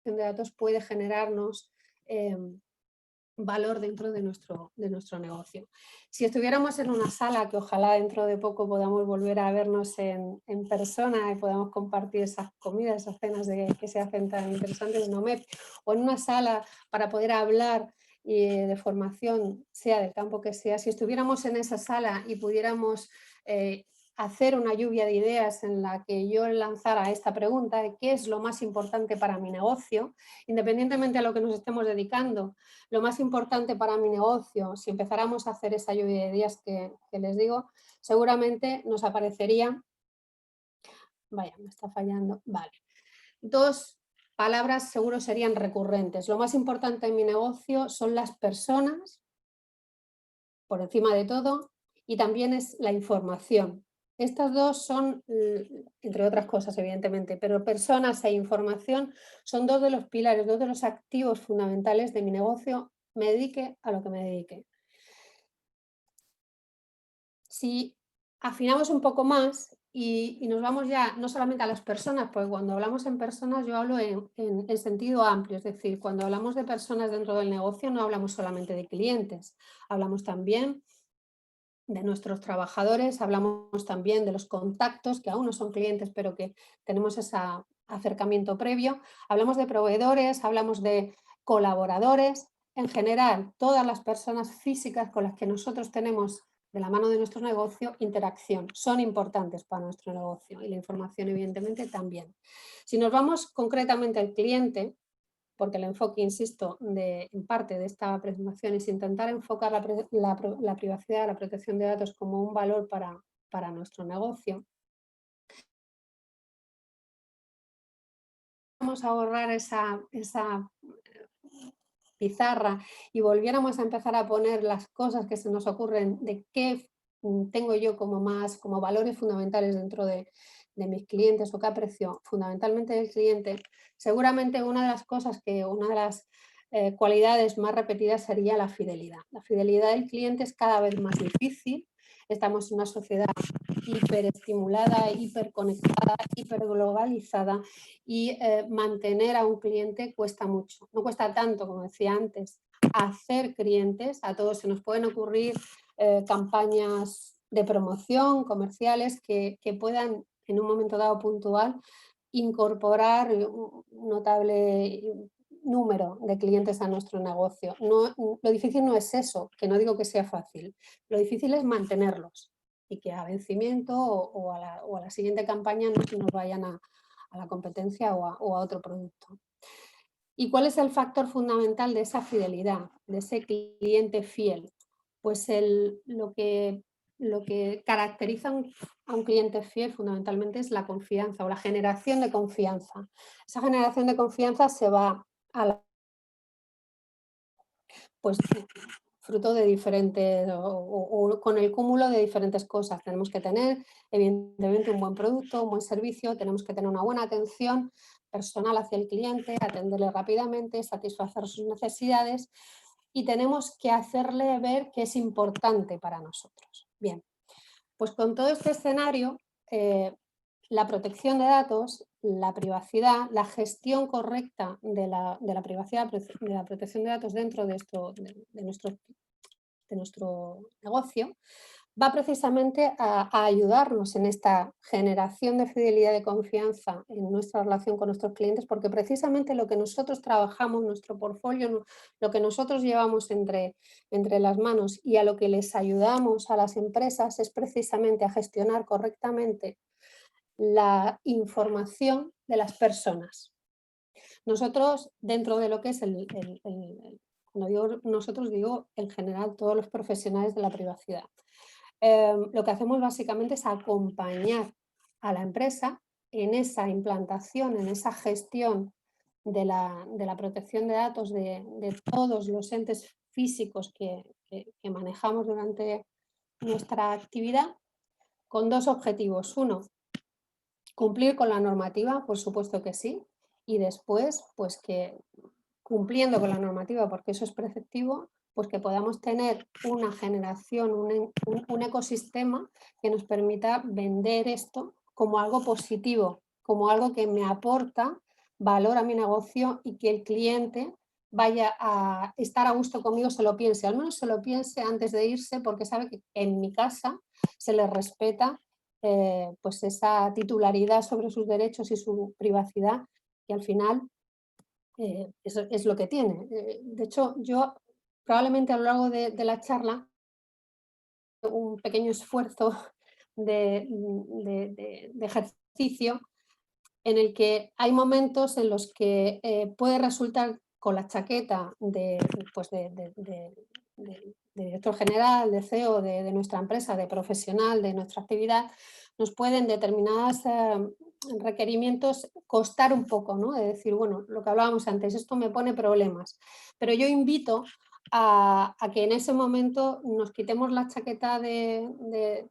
de datos puede generarnos valor dentro de nuestro negocio. Si estuviéramos en una sala, que ojalá dentro de poco podamos volver a vernos en persona y podamos compartir esas comidas, esas cenas que se hacen tan interesantes en OMEP, o en una sala para poder hablar de formación, sea del campo que sea, si estuviéramos en esa sala y pudiéramos hacer una lluvia de ideas en la que yo lanzara esta pregunta de qué es lo más importante para mi negocio, independientemente a lo que nos estemos dedicando, lo más importante para mi negocio, si empezáramos a hacer esa lluvia de ideas que les digo, seguramente nos aparecería, vaya, me está fallando, vale, 2 palabras seguro serían recurrentes. Lo más importante en mi negocio son las personas, por encima de todo, y también es la información. Estas dos son, entre otras cosas, evidentemente, pero personas e información son 2 de los pilares, 2 de los activos fundamentales de mi negocio, me dedique a lo que me dedique. Si afinamos un poco más y nos vamos ya no solamente a las personas, porque cuando hablamos en personas yo hablo en sentido amplio, es decir, cuando hablamos de personas dentro del negocio no hablamos solamente de clientes, hablamos también de nuestros trabajadores, hablamos también de los contactos que aún no son clientes, pero que tenemos ese acercamiento previo, hablamos de proveedores, hablamos de colaboradores, en general, todas las personas físicas con las que nosotros tenemos de la mano de nuestro negocio, interacción, son importantes para nuestro negocio y la información evidentemente también. Si nos vamos concretamente al cliente, porque el enfoque, insisto, en parte de esta presentación es intentar enfocar la privacidad, la protección de datos como un valor para nuestro negocio. Vamos a borrar esa pizarra y volviéramos a empezar a poner las cosas que se nos ocurren de qué tengo yo como valores fundamentales dentro de mis clientes o qué aprecio fundamentalmente del cliente, seguramente una de las cosas una de las cualidades más repetidas sería la fidelidad. La fidelidad del cliente es cada vez más difícil, estamos en una sociedad hiperestimulada, hiperconectada, hiperglobalizada y mantener a un cliente cuesta mucho. No cuesta tanto, como decía antes, hacer clientes. A todos se nos pueden ocurrir campañas de promoción, comerciales, que puedan en un momento dado puntual incorporar un notable número de clientes a nuestro negocio. Lo difícil no es eso, que no digo que sea fácil, lo difícil es mantenerlos y que a vencimiento o a la siguiente campaña no nos vayan a la competencia o a otro producto. ¿Y cuál es el factor fundamental de esa fidelidad, de ese cliente fiel? Pues lo que caracteriza a un cliente fiel fundamentalmente es la confianza o la generación de confianza. Esa generación de confianza se va a pues fruto de diferentes o con el cúmulo de diferentes cosas. Tenemos que tener, evidentemente, un buen producto, un buen servicio, tenemos que tener una buena atención personal hacia el cliente, atenderle rápidamente, satisfacer sus necesidades y tenemos que hacerle ver que es importante para nosotros. Bien, pues con todo este escenario, la protección de datos, la privacidad, la gestión correcta de la privacidad, de la protección de datos dentro de nuestro negocio, va precisamente a ayudarnos en esta generación de fidelidad y de confianza en nuestra relación con nuestros clientes, porque precisamente lo que nosotros trabajamos, nuestro portfolio, lo que nosotros llevamos entre las manos y a lo que les ayudamos a las empresas es precisamente a gestionar correctamente la información de las personas. Nosotros, dentro de lo que es cuando digo nosotros, digo en general todos los profesionales de la privacidad. Lo que hacemos básicamente es acompañar a la empresa en esa implantación, en esa gestión de la protección de datos de todos los entes físicos que manejamos durante nuestra actividad, con 2 objetivos. Uno, cumplir con la normativa, por supuesto que sí, y después, pues que cumpliendo con la normativa, porque eso es preceptivo, pues que podamos tener una generación, un ecosistema que nos permita vender esto como algo positivo, como algo que me aporta valora mi negocio y que el cliente vaya a estar a gusto conmigo, se lo piense, al menos se lo piense antes de irse, porque sabe que en mi casa se le respeta pues esa titularidad sobre sus derechos y su privacidad, que al final es lo que tiene. De hecho, yo probablemente a lo largo de la charla un pequeño esfuerzo de ejercicio en el que hay momentos en los que puede resultar con la chaqueta pues de director general, de CEO de nuestra empresa, de profesional, de nuestra actividad, nos pueden determinados requerimientos costar un poco, ¿no? De decir, bueno, lo que hablábamos antes, esto me pone problemas. Pero yo invito a que en ese momento nos quitemos la chaqueta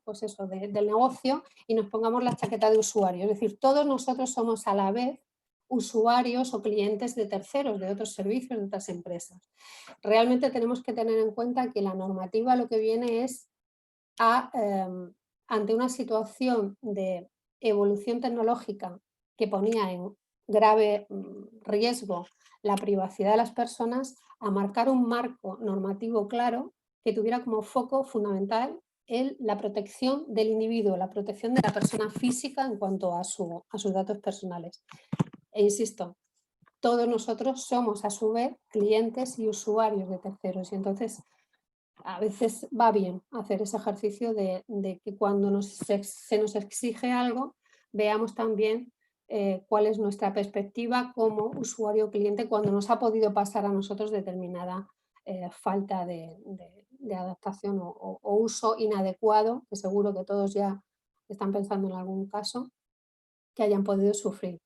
pues eso, del negocio y nos pongamos la chaqueta de usuario. Es decir, todos nosotros somos a la vez usuarios o clientes de terceros, de otros servicios, de otras empresas. Realmente tenemos que tener en cuenta que la normativa lo que viene es ante una situación de evolución tecnológica que ponía en grave riesgo la privacidad de las personas, a marcar un marco normativo claro que tuviera como foco fundamental la protección del individuo, la protección de la persona física en cuanto a sus datos personales. E insisto, todos nosotros somos a su vez clientes y usuarios de terceros y entonces a veces va bien hacer ese ejercicio de que cuando se nos exige algo, veamos también cuál es nuestra perspectiva como usuario o cliente cuando nos ha podido pasar a nosotros determinada falta de adaptación o uso inadecuado, que seguro que todos ya están pensando en algún caso, que hayan podido sufrir.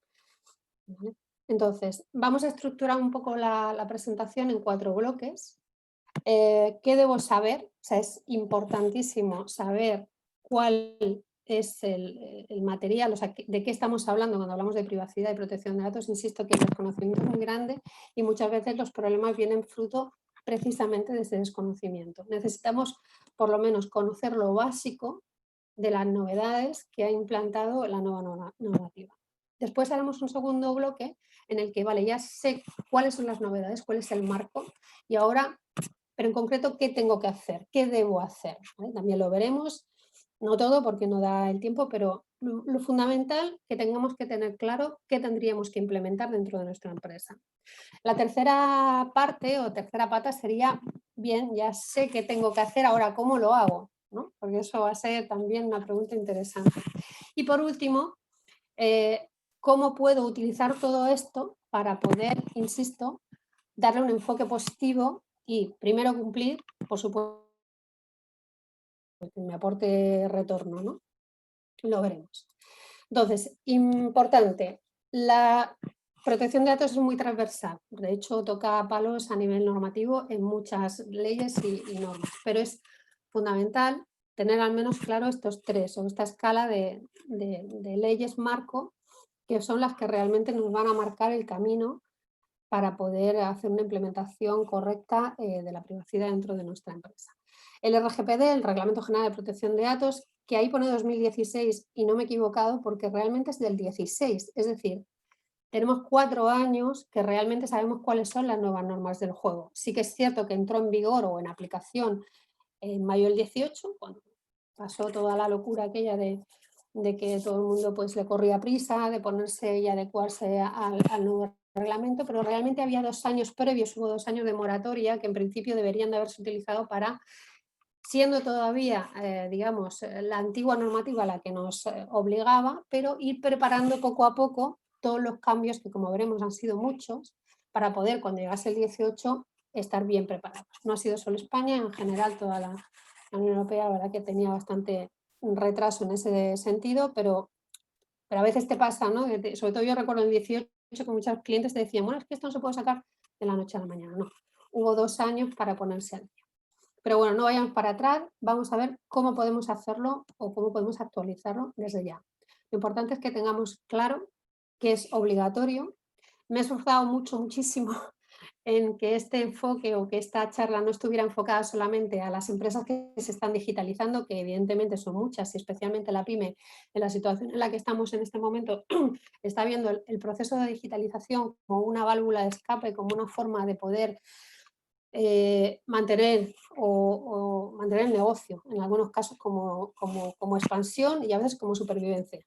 ¿Vale? Entonces, vamos a estructurar un poco la presentación en 4 bloques. ¿Qué debo saber? O sea, es importantísimo saber cuál es el material, o sea, de qué estamos hablando cuando hablamos de privacidad y protección de datos. Insisto que el desconocimiento es muy grande y muchas veces los problemas vienen fruto precisamente de ese desconocimiento. Necesitamos por lo menos conocer lo básico de las novedades que ha implantado la nueva normativa. Después haremos un segundo bloque en el que, vale, ya sé cuáles son las novedades, cuál es el marco y ahora, pero en concreto, ¿qué tengo que hacer? ¿Qué debo hacer? ¿Vale? También lo veremos, no todo porque no da el tiempo, pero lo fundamental que tengamos que tener claro qué tendríamos que implementar dentro de nuestra empresa. La tercera parte o tercera pata sería, bien, ya sé qué tengo que hacer, ahora ¿cómo lo hago? ¿No? Porque eso va a ser también una pregunta interesante. Y por último, ¿cómo puedo utilizar todo esto para poder, insisto, darle un enfoque positivo y primero cumplir, por supuesto, que me aporte retorno, ¿no? Lo veremos. Entonces, importante, la protección de datos es muy transversal, de hecho toca palos a nivel normativo en muchas leyes y normas, pero es fundamental tener al menos claro estos 3 o esta escala de leyes marco que son las que realmente nos van a marcar el camino para poder hacer una implementación correcta de la privacidad dentro de nuestra empresa. El RGPD, el Reglamento General de Protección de Datos, que ahí pone 2016 y no me he equivocado porque realmente es del 16, es decir, tenemos 4 años que realmente sabemos cuáles son las nuevas normas del juego. Sí que es cierto que entró en vigor o en aplicación en mayo del 18, cuando pasó toda la locura aquella de que todo el mundo pues, le corría prisa, de ponerse y adecuarse al nuevo reglamento, pero realmente había 2 años previos, hubo 2 años de moratoria que en principio deberían de haberse utilizado para, siendo todavía, digamos, la antigua normativa la que nos obligaba, pero ir preparando poco a poco todos los cambios que, como veremos, han sido muchos, para poder, cuando llegase el 18, estar bien preparados. No ha sido solo España, en general toda la Unión Europea, la verdad que tenía bastante retraso en ese sentido, pero a veces te pasa, ¿no? Sobre todo yo recuerdo en 18 que muchos clientes te decían, bueno, es que esto no se puede sacar de la noche a la mañana. No, hubo 2 años para ponerse al día. Pero bueno, no vayamos para atrás, vamos a ver cómo podemos hacerlo o cómo podemos actualizarlo desde ya. Lo importante es que tengamos claro que es obligatorio. Me he esforzado mucho, muchísimo en que este enfoque o que esta charla no estuviera enfocada solamente a las empresas que se están digitalizando, que evidentemente son muchas, y especialmente la pyme, en la situación en la que estamos en este momento, está viendo el proceso de digitalización como una válvula de escape, como una forma de poder mantener o mantener el negocio, en algunos casos como expansión y a veces como supervivencia.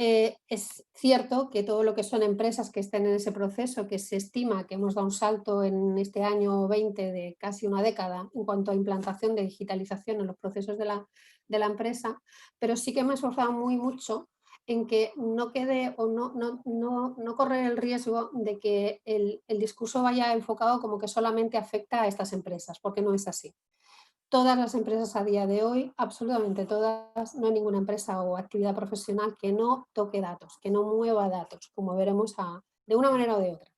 Es cierto que todo lo que son empresas que estén en ese proceso, que se estima que hemos dado un salto en este año 20 de casi una década en cuanto a implantación de digitalización en los procesos de la empresa, pero sí que me he esforzado mucho en que no quede o no correr el riesgo de que el discurso vaya enfocado como que solamente afecta a estas empresas, porque no es así. Todas las empresas a día de hoy, absolutamente todas, no hay ninguna empresa o actividad profesional que no toque datos, que no mueva datos, como veremos de una manera o de otra.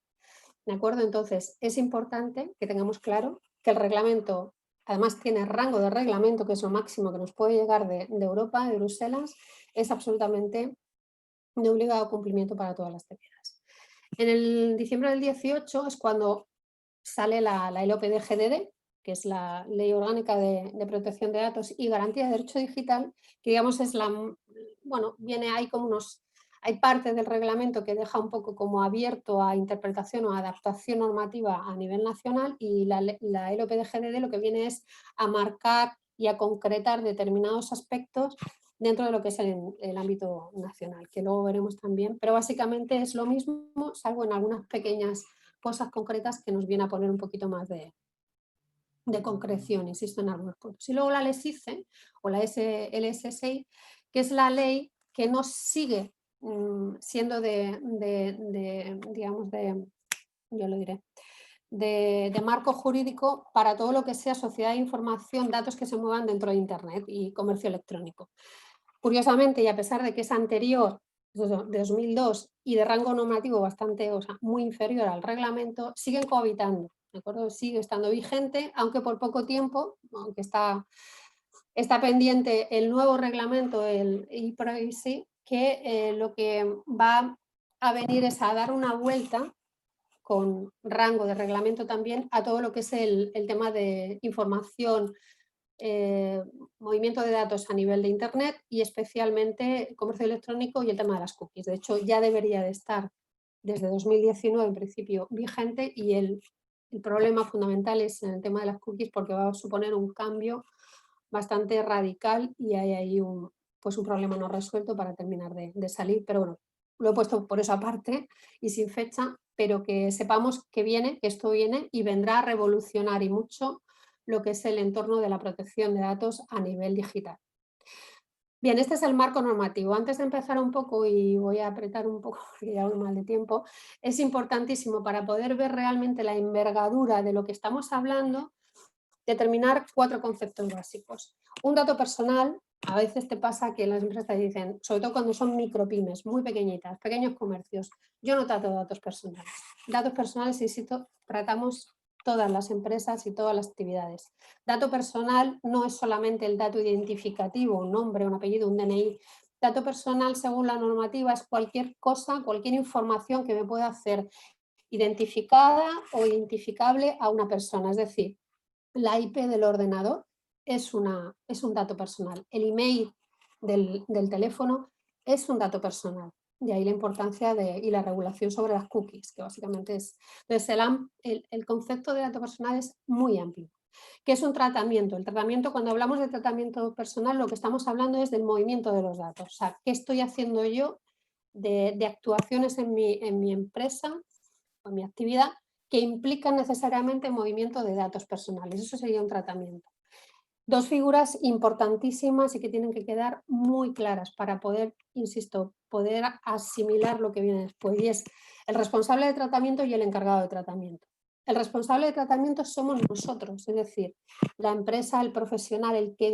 ¿De acuerdo? Entonces, es importante que tengamos claro que el reglamento, además tiene rango de reglamento, que es lo máximo que nos puede llegar de Europa, de Bruselas, es absolutamente de obligado cumplimiento para todas las actividades. En el diciembre del 18 es cuando sale la LOPD-GDD, que es la Ley Orgánica de Protección de Datos y Garantía de Derecho Digital, que digamos es hay parte del reglamento que deja un poco como abierto a interpretación o adaptación normativa a nivel nacional, y la LOPD-GDD lo que viene es a marcar y a concretar determinados aspectos dentro de lo que es el ámbito nacional, que luego veremos también, pero básicamente es lo mismo, salvo en algunas pequeñas cosas concretas que nos viene a poner un poquito más de concreción, insisto, en algunos puntos. Y luego la LSICE o la LS6, que es la ley que nos sigue siendo digamos, yo lo diré, de marco jurídico para todo lo que sea sociedad de información, datos que se muevan dentro de Internet y comercio electrónico. Curiosamente, y a pesar de que es anterior, de 2002, y de rango normativo bastante, o sea, muy inferior al reglamento, siguen cohabitando, ¿de acuerdo? Sigue estando vigente, aunque por poco tiempo, aunque está pendiente el nuevo reglamento, el e-privacy, que lo que va a venir es a dar una vuelta con rango de reglamento también a todo lo que es el tema de información, movimiento de datos a nivel de Internet y especialmente comercio electrónico y el tema de las cookies. De hecho, ya debería de estar desde 2019 en principio vigente, y el problema fundamental es en el tema de las cookies, porque va a suponer un cambio bastante radical y hay ahí un problema no resuelto para terminar de salir. Pero bueno, lo he puesto por esa parte y sin fecha, pero que sepamos que esto viene y vendrá a revolucionar y mucho lo que es el entorno de la protección de datos a nivel digital. Bien, este es el marco normativo. Antes de empezar un poco, y voy a apretar un poco porque ya voy mal de tiempo, es importantísimo para poder ver realmente la envergadura de lo que estamos hablando, determinar 4 conceptos básicos. Un dato personal, a veces te pasa que las empresas te dicen, sobre todo cuando son micropymes, muy pequeñitas, pequeños comercios, yo no trato datos personales. Datos personales, insisto, tratamos todas las empresas y todas las actividades. Dato personal no es solamente el dato identificativo, un nombre, un apellido, un DNI. Dato personal, según la normativa, es cualquier cosa, cualquier información que me pueda hacer identificada o identificable a una persona. Es decir, la IP del ordenador es un dato personal. El email del teléfono es un dato personal. De ahí la importancia y la regulación sobre las cookies, que básicamente es... Entonces, el concepto de dato personal es muy amplio. ¿Qué es un tratamiento? El tratamiento, cuando hablamos de tratamiento personal, lo que estamos hablando es del movimiento de los datos. O sea, ¿qué estoy haciendo yo de actuaciones en mi empresa o en mi actividad que implican necesariamente movimiento de datos personales? Eso sería un tratamiento. 2 figuras importantísimas y que tienen que quedar muy claras para poder, insisto, poder asimilar lo que viene después, y es el responsable de tratamiento y el encargado de tratamiento. El responsable de tratamiento somos nosotros, es decir, la empresa, el profesional, el que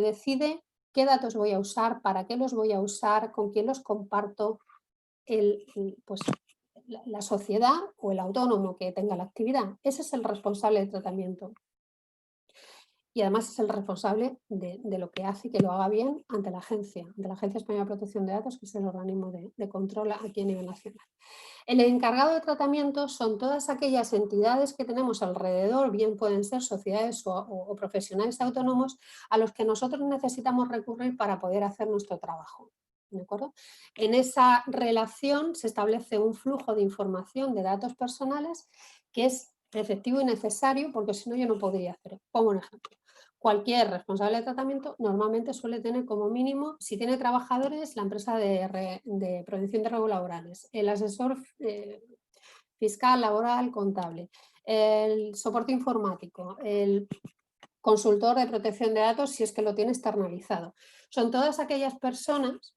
decide qué datos voy a usar, para qué los voy a usar, con quién los comparto, pues, la sociedad o el autónomo que tenga la actividad. Ese es el responsable de tratamiento. y además es el responsable de lo que hace y que lo haga bien ante la Agencia Española de Protección de Datos, que es el organismo de control aquí a nivel nacional. El encargado de tratamiento son todas aquellas entidades que tenemos alrededor, bien pueden ser sociedades o profesionales autónomos, a los que nosotros necesitamos recurrir para poder hacer nuestro trabajo. ¿De acuerdo? En esa relación se establece un flujo de información de datos personales que es efectivo y necesario, porque si no yo no podría hacerlo. Pongo un ejemplo. Cualquier responsable de tratamiento normalmente suele tener como mínimo, si tiene trabajadores, la empresa de prevención de riesgos laborales, el asesor fiscal, laboral, contable, el soporte informático, el consultor de protección de datos si es que lo tiene externalizado. Son todas aquellas personas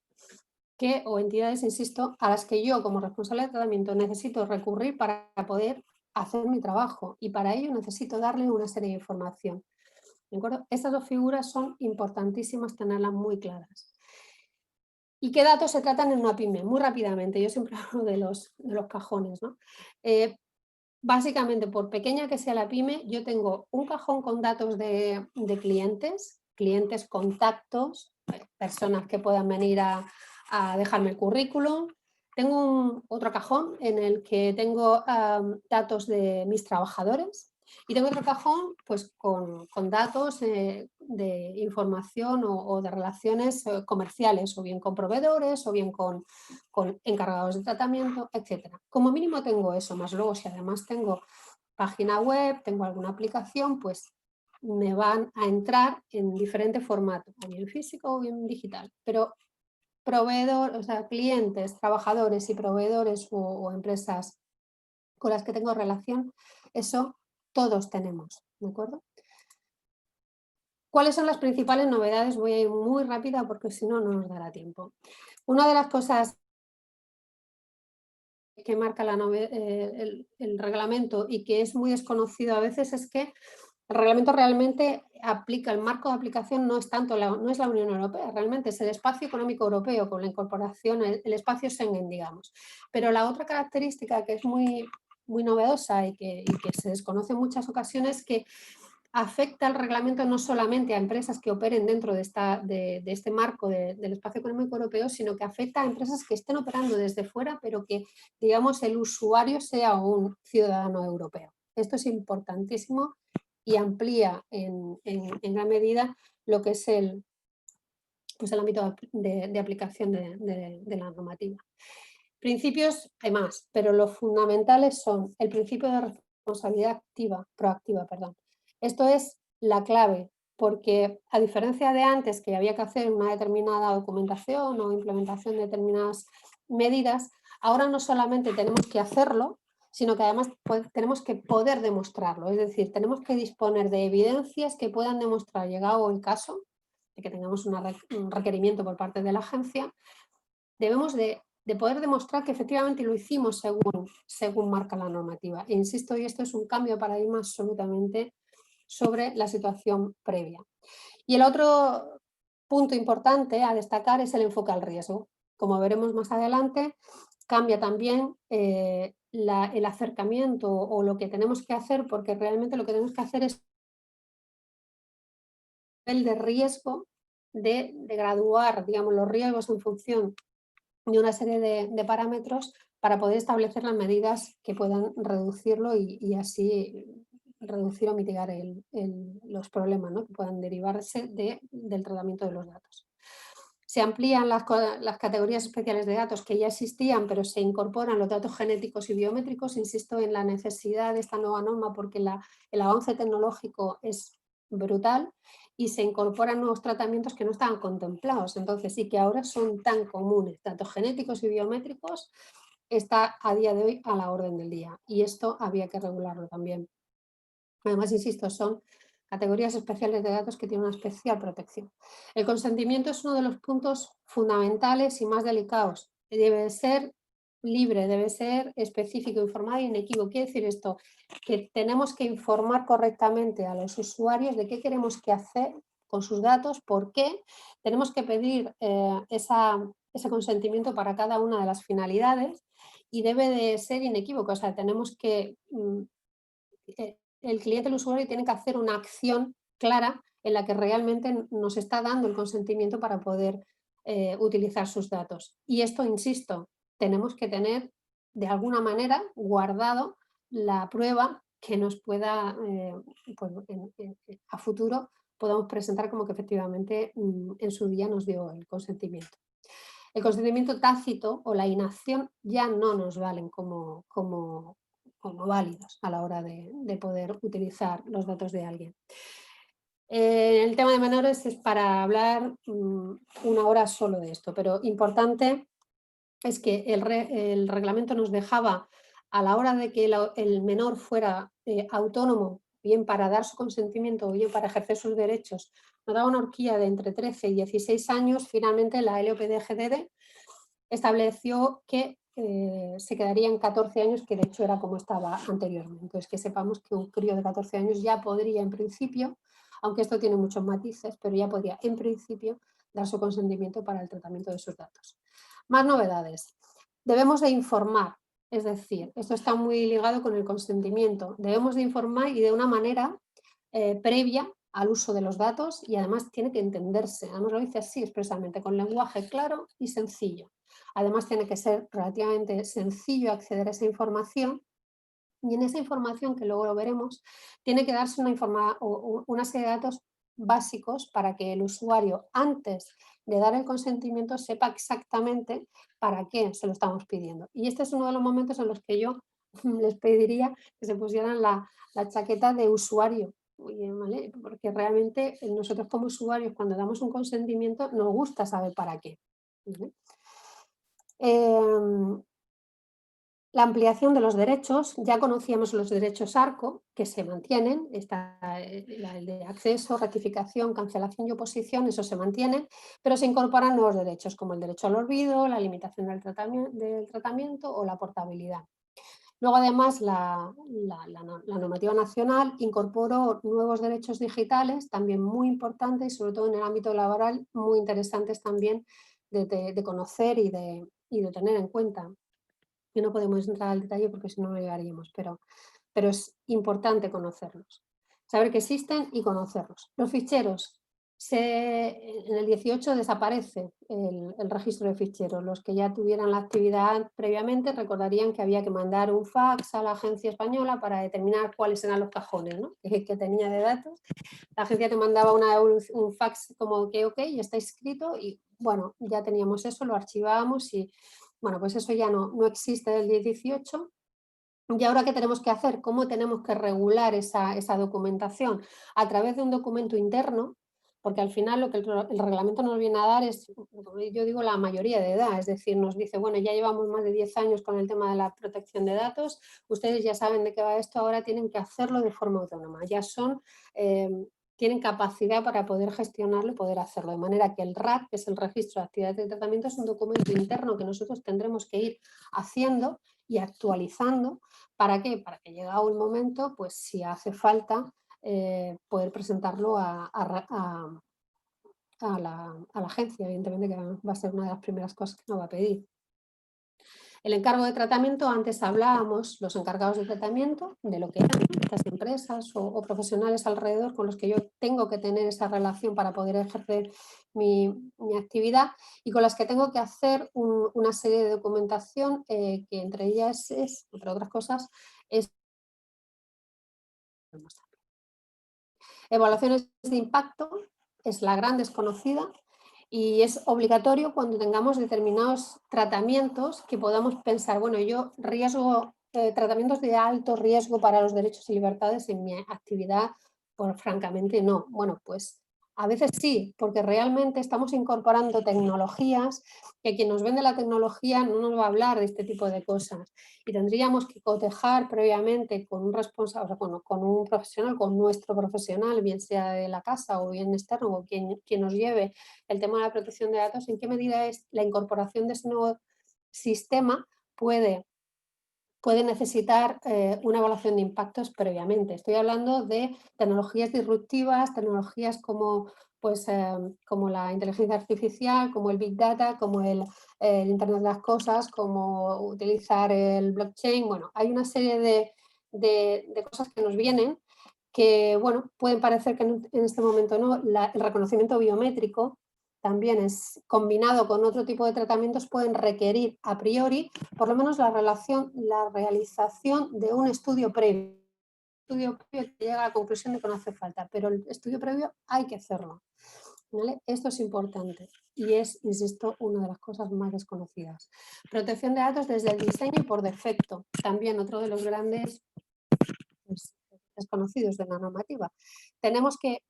o entidades, insisto, a las que yo como responsable de tratamiento necesito recurrir para poder hacer mi trabajo y para ello necesito darle una serie de información. ¿De acuerdo? Estas dos figuras son importantísimas tenerlas muy claras. ¿Y qué datos se tratan en una pyme? Muy rápidamente, yo siempre hablo de los cajones, ¿no? Básicamente, por pequeña que sea la pyme, yo tengo un cajón con datos de clientes, contactos, personas que puedan venir a dejarme el currículum. Tengo otro cajón en el que tengo datos de mis trabajadores y tengo otro cajón pues, con datos de información o de relaciones comerciales, o bien con proveedores, o bien con encargados de tratamiento, etcétera. Como mínimo tengo eso, más luego si además tengo página web, tengo alguna aplicación, pues me van a entrar en diferente formato, o bien físico o bien digital. Pero clientes, trabajadores y proveedores o empresas con las que tengo relación, eso todos tenemos, ¿de acuerdo? ¿Cuáles son las principales novedades? Voy a ir muy rápida porque si no, no nos dará tiempo. Una de las cosas que marca el reglamento y que es muy desconocido a veces es que el reglamento realmente aplica, el marco de aplicación no es tanto no es la Unión Europea, realmente es el espacio económico europeo con la incorporación, el espacio Schengen, digamos. Pero la otra característica que es muy, muy novedosa y que se desconoce en muchas ocasiones es que afecta el reglamento no solamente a empresas que operen dentro de este marco del espacio económico europeo, sino que afecta a empresas que estén operando desde fuera, pero que, digamos, el usuario sea un ciudadano europeo. Esto es importantísimo y amplía en gran medida lo que es el ámbito de aplicación de la normativa. Principios hay más, pero los fundamentales son el principio de responsabilidad proactiva. Esto es la clave, porque a diferencia de antes que había que hacer una determinada documentación o implementación de determinadas medidas, ahora no solamente tenemos que hacerlo, sino que además tenemos que poder demostrarlo. Es decir, tenemos que disponer de evidencias que puedan demostrar, llegado el caso, de que tengamos un requerimiento por parte de la agencia, debemos de poder demostrar que efectivamente lo hicimos según marca la normativa. E insisto, y esto es un cambio de paradigma absolutamente sobre la situación previa. Y el otro punto importante a destacar es el enfoque al riesgo. Como veremos más adelante, cambia también el acercamiento o lo que tenemos que hacer, porque realmente lo que tenemos que hacer es el de riesgo de graduar, digamos, los riesgos en función de una serie de parámetros para poder establecer las medidas que puedan reducirlo y así reducir o mitigar los problemas, ¿no?, que puedan derivarse del tratamiento de los datos. Se amplían las categorías especiales de datos que ya existían, pero se incorporan los datos genéticos y biométricos. Insisto en la necesidad de esta nueva norma porque el avance tecnológico es brutal y se incorporan nuevos tratamientos que no estaban contemplados. Entonces, sí que ahora son tan comunes, datos genéticos y biométricos, está a día de hoy a la orden del día y esto había que regularlo también. Además, insisto, son categorías especiales de datos que tienen una especial protección. El consentimiento es uno de los puntos fundamentales y más delicados. Debe ser libre, debe ser específico, informado y inequívoco. Quiere decir esto, que tenemos que informar correctamente a los usuarios de qué queremos que hacer con sus datos, por qué. Tenemos que pedir ese consentimiento para cada una de las finalidades y debe de ser inequívoco. O sea, tenemos que el cliente, el usuario, tiene que hacer una acción clara en la que realmente nos está dando el consentimiento para poder utilizar sus datos. Y esto, insisto, tenemos que tener de alguna manera guardado la prueba que nos pueda, pues, a futuro podamos presentar como que efectivamente en su día nos dio el consentimiento. El consentimiento tácito o la inacción ya no nos valen como válidos a la hora de poder utilizar los datos de alguien. El tema de menores es para hablar una hora solo de esto, pero importante es que el reglamento nos dejaba, a la hora de que el menor fuera autónomo, bien para dar su consentimiento o bien para ejercer sus derechos, nos daba una horquilla de entre 13 y 16 años. Finalmente la LOPD-GDD estableció que se quedaría en 14 años, que de hecho era como estaba anteriormente. Entonces, que sepamos que un crío de 14 años ya podría, en principio, aunque esto tiene muchos matices, pero ya podría, en principio, dar su consentimiento para el tratamiento de sus datos. Más novedades. Debemos de informar, es decir, esto está muy ligado con el consentimiento. Debemos de informar y de una manera previa al uso de los datos, y además tiene que entenderse. Además lo dice así expresamente, con lenguaje claro y sencillo. Además tiene que ser relativamente sencillo acceder a esa información, y en esa información, que luego lo veremos, tiene que darse una serie de datos básicos para que el usuario, antes de dar el consentimiento, sepa exactamente para qué se lo estamos pidiendo. Y este es uno de los momentos en los que yo les pediría que se pusieran la chaqueta de usuario. Oye, ¿vale? Porque realmente nosotros como usuarios, cuando damos un consentimiento, nos gusta saber para qué. ¿Vale? La ampliación de los derechos, ya conocíamos los derechos ARCO, que se mantienen, está el de acceso, rectificación, cancelación y oposición, eso se mantiene, pero se incorporan nuevos derechos, como el derecho al olvido, la limitación del tratamiento o la portabilidad. Luego, además, la normativa nacional incorporó nuevos derechos digitales, también muy importantes, y sobre todo en el ámbito laboral, muy interesantes también de conocer y de tener en cuenta. Y no podemos entrar al detalle porque si no, no llegaríamos, pero es importante conocerlos, saber que existen y conocerlos. Los ficheros. En el 18 desaparece el registro de ficheros. Los que ya tuvieran la actividad previamente recordarían que había que mandar un fax a la agencia española para determinar cuáles eran los cajones, ¿no? que tenía de datos. La agencia te mandaba un fax como que ok, ya está escrito, y bueno, ya teníamos eso, lo archivábamos y bueno, pues eso ya no existe desde el 18. ¿Y ahora qué tenemos que hacer? ¿Cómo tenemos que regular esa documentación? A través de un documento interno, porque al final lo que el reglamento nos viene a dar es, yo digo, la mayoría de edad, es decir, nos dice, bueno, ya llevamos más de 10 años con el tema de la protección de datos, ustedes ya saben de qué va esto, ahora tienen que hacerlo de forma autónoma, ya tienen capacidad para poder gestionarlo y poder hacerlo, de manera que el RAT, que es el Registro de Actividades de Tratamiento, es un documento interno que nosotros tendremos que ir haciendo y actualizando. ¿Para qué? Para que llegado el momento, pues si hace falta, poder presentarlo a la agencia, evidentemente, que va a ser una de las primeras cosas que nos va a pedir. El encargo de tratamiento, antes hablábamos, los encargados de tratamiento, de lo que eran estas empresas o profesionales alrededor con los que yo tengo que tener esa relación para poder ejercer mi actividad, y con las que tengo que hacer una serie de documentación que entre ellas es, entre otras cosas, es evaluaciones de impacto, es la gran desconocida, y es obligatorio cuando tengamos determinados tratamientos que podamos pensar, bueno, yo tratamientos de alto riesgo para los derechos y libertades en mi actividad, pues francamente no. Bueno, pues a veces sí, porque realmente estamos incorporando tecnologías que quien nos vende la tecnología no nos va a hablar de este tipo de cosas, y tendríamos que cotejar previamente con un responsable, bueno, con un profesional, con nuestro profesional, bien sea de la casa o bien externo, o quien nos lleve el tema de la protección de datos, en qué medida es la incorporación de ese nuevo sistema puede necesitar una evaluación de impactos previamente. Estoy hablando de tecnologías disruptivas, tecnologías como la inteligencia artificial, como el Big Data, como el Internet de las Cosas, como utilizar el blockchain. Bueno, hay una serie de cosas que nos vienen que bueno, pueden parecer que en este momento no, el reconocimiento biométrico también es combinado con otro tipo de tratamientos, pueden requerir a priori por lo menos la realización de un estudio previo. Estudio previo que llega a la conclusión de que no hace falta, pero el estudio previo hay que hacerlo, ¿vale? Esto es importante y es, insisto, una de las cosas más desconocidas. Protección de datos desde el diseño y por defecto, también otro de los grandes, pues, desconocidos de la normativa. Tenemos que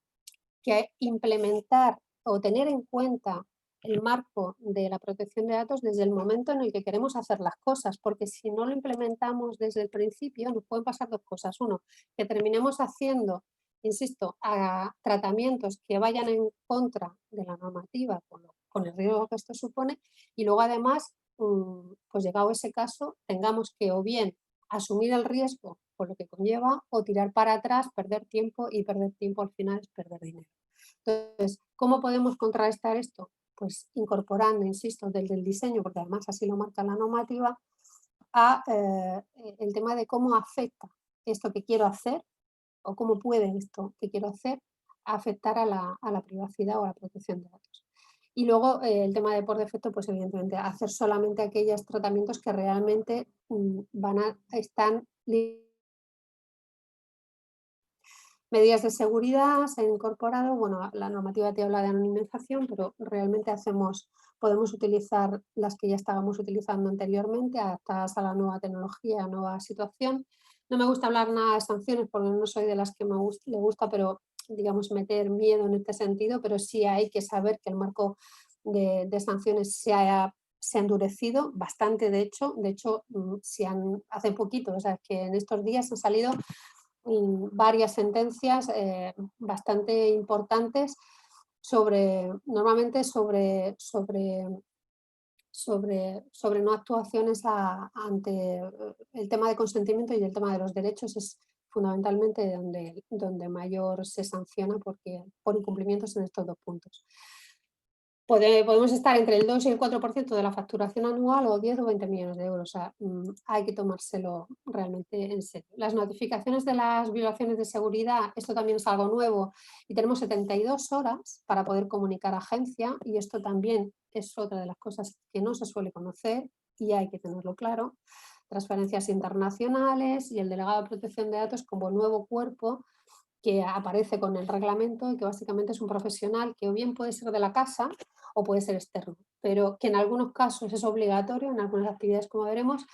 implementar o tener en cuenta el marco de la protección de datos desde el momento en el que queremos hacer las cosas, porque si no lo implementamos desde el principio nos pueden pasar dos cosas. Uno, que terminemos haciendo, insisto, tratamientos que vayan en contra de la normativa con el riesgo que esto supone, y luego además, pues llegado ese caso, tengamos que o bien asumir el riesgo por lo que conlleva o tirar para atrás, perder tiempo, y perder tiempo al final es perder dinero. Entonces, ¿cómo podemos contrarrestar esto? Pues incorporando, insisto, desde el diseño, porque además así lo marca la normativa, el tema de cómo afecta esto que quiero hacer o cómo puede esto que quiero hacer afectar a la privacidad o a la protección de datos. Y luego el tema de por defecto, pues evidentemente hacer solamente aquellos tratamientos que realmente están medidas de seguridad se han incorporado, bueno, la normativa te habla de anonimización, pero realmente podemos utilizar las que ya estábamos utilizando anteriormente, adaptadas a la nueva tecnología, a la nueva situación. No me gusta hablar nada de sanciones porque no soy de las que le gusta, pero digamos meter miedo en este sentido, pero sí hay que saber que el marco de sanciones se ha endurecido bastante, de hecho, hace poquito, o sea, que en estos días han salido varias sentencias bastante importantes normalmente sobre no actuaciones ante el tema de consentimiento, y el tema de los derechos es fundamentalmente donde mayor se sanciona por incumplimientos en estos dos puntos. Podemos estar entre el 2 y el 4% de la facturación anual, o 10 o 20 millones de euros. O sea, hay que tomárselo realmente en serio. Las notificaciones de las violaciones de seguridad, esto también es algo nuevo, y tenemos 72 horas para poder comunicar a agencia, y esto también es otra de las cosas que no se suele conocer y hay que tenerlo claro. Transferencias internacionales y el delegado de protección de datos como nuevo cuerpo que aparece con el reglamento, y que básicamente es un profesional que o bien puede ser de la casa o puede ser externo, pero que en algunos casos es obligatorio, en algunas actividades como veremos,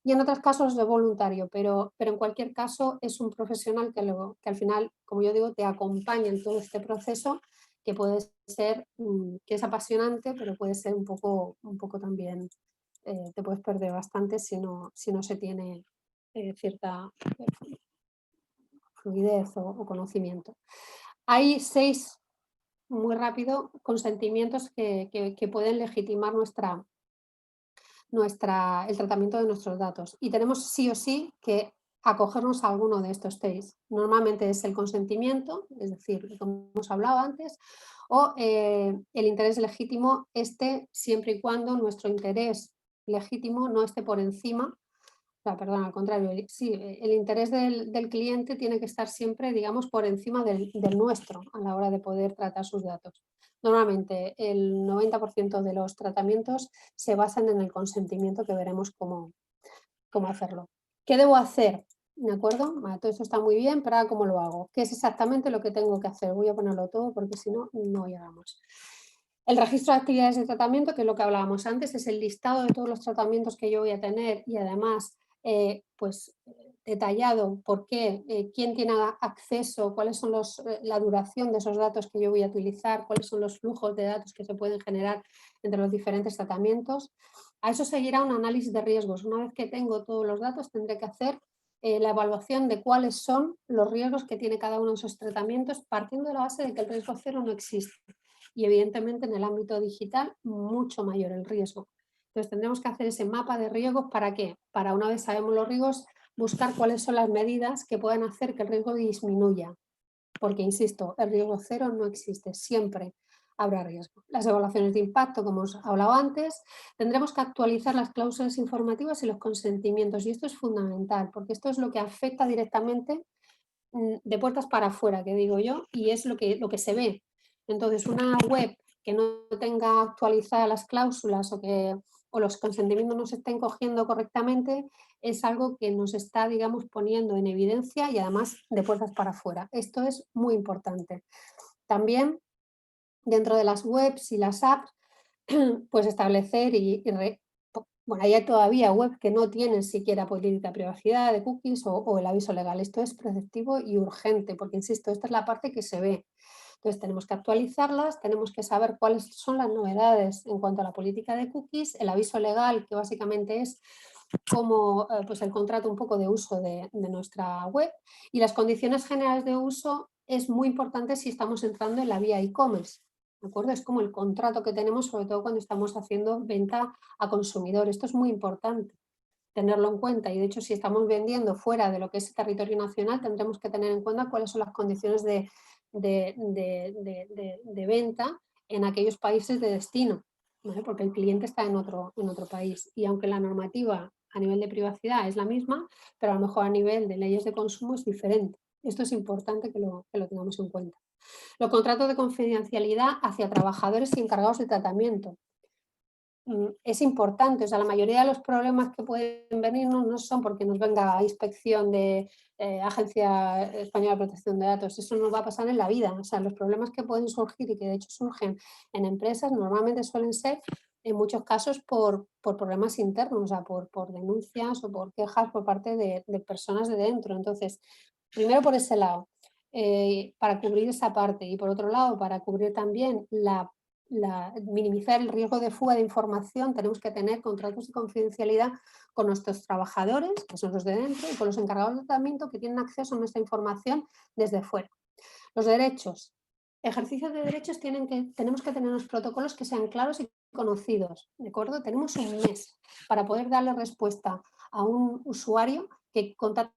y en otros casos es voluntario, pero en cualquier caso es un profesional que al final, como yo digo, te acompaña en todo este proceso, que puede ser, que es apasionante, pero puede ser un poco también, te puedes perder bastante si no se tiene cierta fluidez o conocimiento. Hay 6, muy rápido, consentimientos que pueden legitimar el tratamiento de nuestros datos, y tenemos sí o sí que acogernos a alguno de estos 6. Normalmente es el consentimiento, es decir, como hemos hablado antes, o el interés legítimo, siempre y cuando nuestro interés legítimo no esté por encima. Perdón, al contrario, el interés del cliente tiene que estar siempre, digamos, por encima del nuestro a la hora de poder tratar sus datos. Normalmente el 90% de los tratamientos se basan en el consentimiento, que veremos cómo hacerlo. ¿Qué debo hacer? ¿De acuerdo? Vale, todo eso está muy bien, pero ahora ¿cómo lo hago? ¿Qué es exactamente lo que tengo que hacer? Voy a ponerlo todo porque si no, no llegamos. El registro de actividades de tratamiento, que es lo que hablábamos antes, es el listado de todos los tratamientos que yo voy a tener, y además detallado por qué, quién tiene acceso, cuáles son la duración de esos datos que yo voy a utilizar, cuáles son los flujos de datos que se pueden generar entre los diferentes tratamientos. A eso seguirá un análisis de riesgos. Una vez que tengo todos los datos, tendré que hacer la evaluación de cuáles son los riesgos que tiene cada uno de esos tratamientos, partiendo de la base de que el riesgo cero no existe. Y evidentemente en el ámbito digital mucho mayor el riesgo. Entonces tendremos que hacer ese mapa de riesgos. ¿Para qué? Para, una vez sabemos los riesgos, buscar cuáles son las medidas que puedan hacer que el riesgo disminuya. Porque, insisto, el riesgo cero no existe, siempre habrá riesgo. Las evaluaciones de impacto, como os he hablado antes, tendremos que actualizar las cláusulas informativas y los consentimientos, y esto es fundamental porque esto es lo que afecta directamente de puertas para afuera, que digo yo, y es lo que se ve. Entonces, una web que no tenga actualizadas las cláusulas o los consentimientos no se estén cogiendo correctamente, es algo que nos está, digamos, poniendo en evidencia y además de puertas para afuera. Esto es muy importante. También dentro de las webs y las apps, pues establecer bueno, hay todavía web que no tienen siquiera política de privacidad, de cookies o el aviso legal. Esto es preceptivo y urgente, porque insisto, esta es la parte que se ve. Entonces tenemos que actualizarlas, tenemos que saber cuáles son las novedades en cuanto a la política de cookies, el aviso legal, que básicamente es como pues el contrato un poco de uso de nuestra web, y las condiciones generales de uso es muy importante si estamos entrando en la vía e-commerce. ¿De acuerdo? Es como el contrato que tenemos, sobre todo cuando estamos haciendo venta a consumidor. Esto es muy importante tenerlo en cuenta y de hecho si estamos vendiendo fuera de lo que es el territorio nacional tendremos que tener en cuenta cuáles son las condiciones de venta en aquellos países de destino, ¿vale? Porque el cliente está en otro país y aunque la normativa a nivel de privacidad es la misma, pero a lo mejor a nivel de leyes de consumo es diferente. Esto es importante que lo tengamos en cuenta. Los contratos de confidencialidad hacia trabajadores y encargados de tratamiento. Es importante, o sea, la mayoría de los problemas que pueden venirnos no son porque nos venga inspección de Agencia Española de Protección de Datos, eso no va a pasar en la vida, o sea, los problemas que pueden surgir y que de hecho surgen en empresas normalmente suelen ser en muchos casos por problemas internos, o sea, por denuncias o por quejas por parte de personas de dentro. Entonces, primero por ese lado, para cubrir esa parte y por otro lado, para cubrir también minimizar el riesgo de fuga de información, tenemos que tener contratos de confidencialidad con nuestros trabajadores, que son los de dentro, y con los encargados de tratamiento que tienen acceso a nuestra información desde fuera. Los derechos. Ejercicio de derechos tenemos que tener unos protocolos que sean claros y conocidos, ¿de acuerdo? Tenemos un mes para poder darle respuesta a un usuario que contacta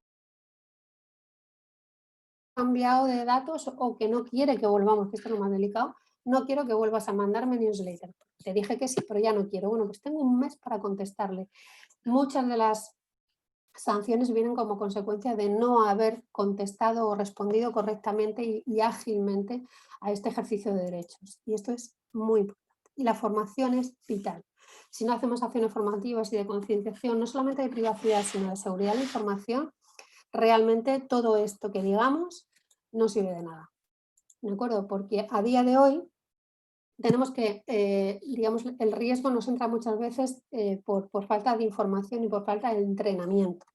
cambiado de datos o que no quiere que volvamos, que esto es lo más delicado, no quiero que vuelvas a mandarme newsletter. Te dije que sí, pero ya no quiero. Bueno, pues tengo un mes para contestarle. Muchas de las sanciones vienen como consecuencia de no haber contestado o respondido correctamente y ágilmente a este ejercicio de derechos. Y esto es muy importante. Y la formación es vital. Si no hacemos acciones formativas y de concienciación, no solamente de privacidad, sino de seguridad de la información, realmente todo esto que digamos no sirve de nada, ¿de acuerdo? Porque a día de hoy tenemos que, digamos, el riesgo nos entra muchas veces por falta de información y por falta de entrenamiento.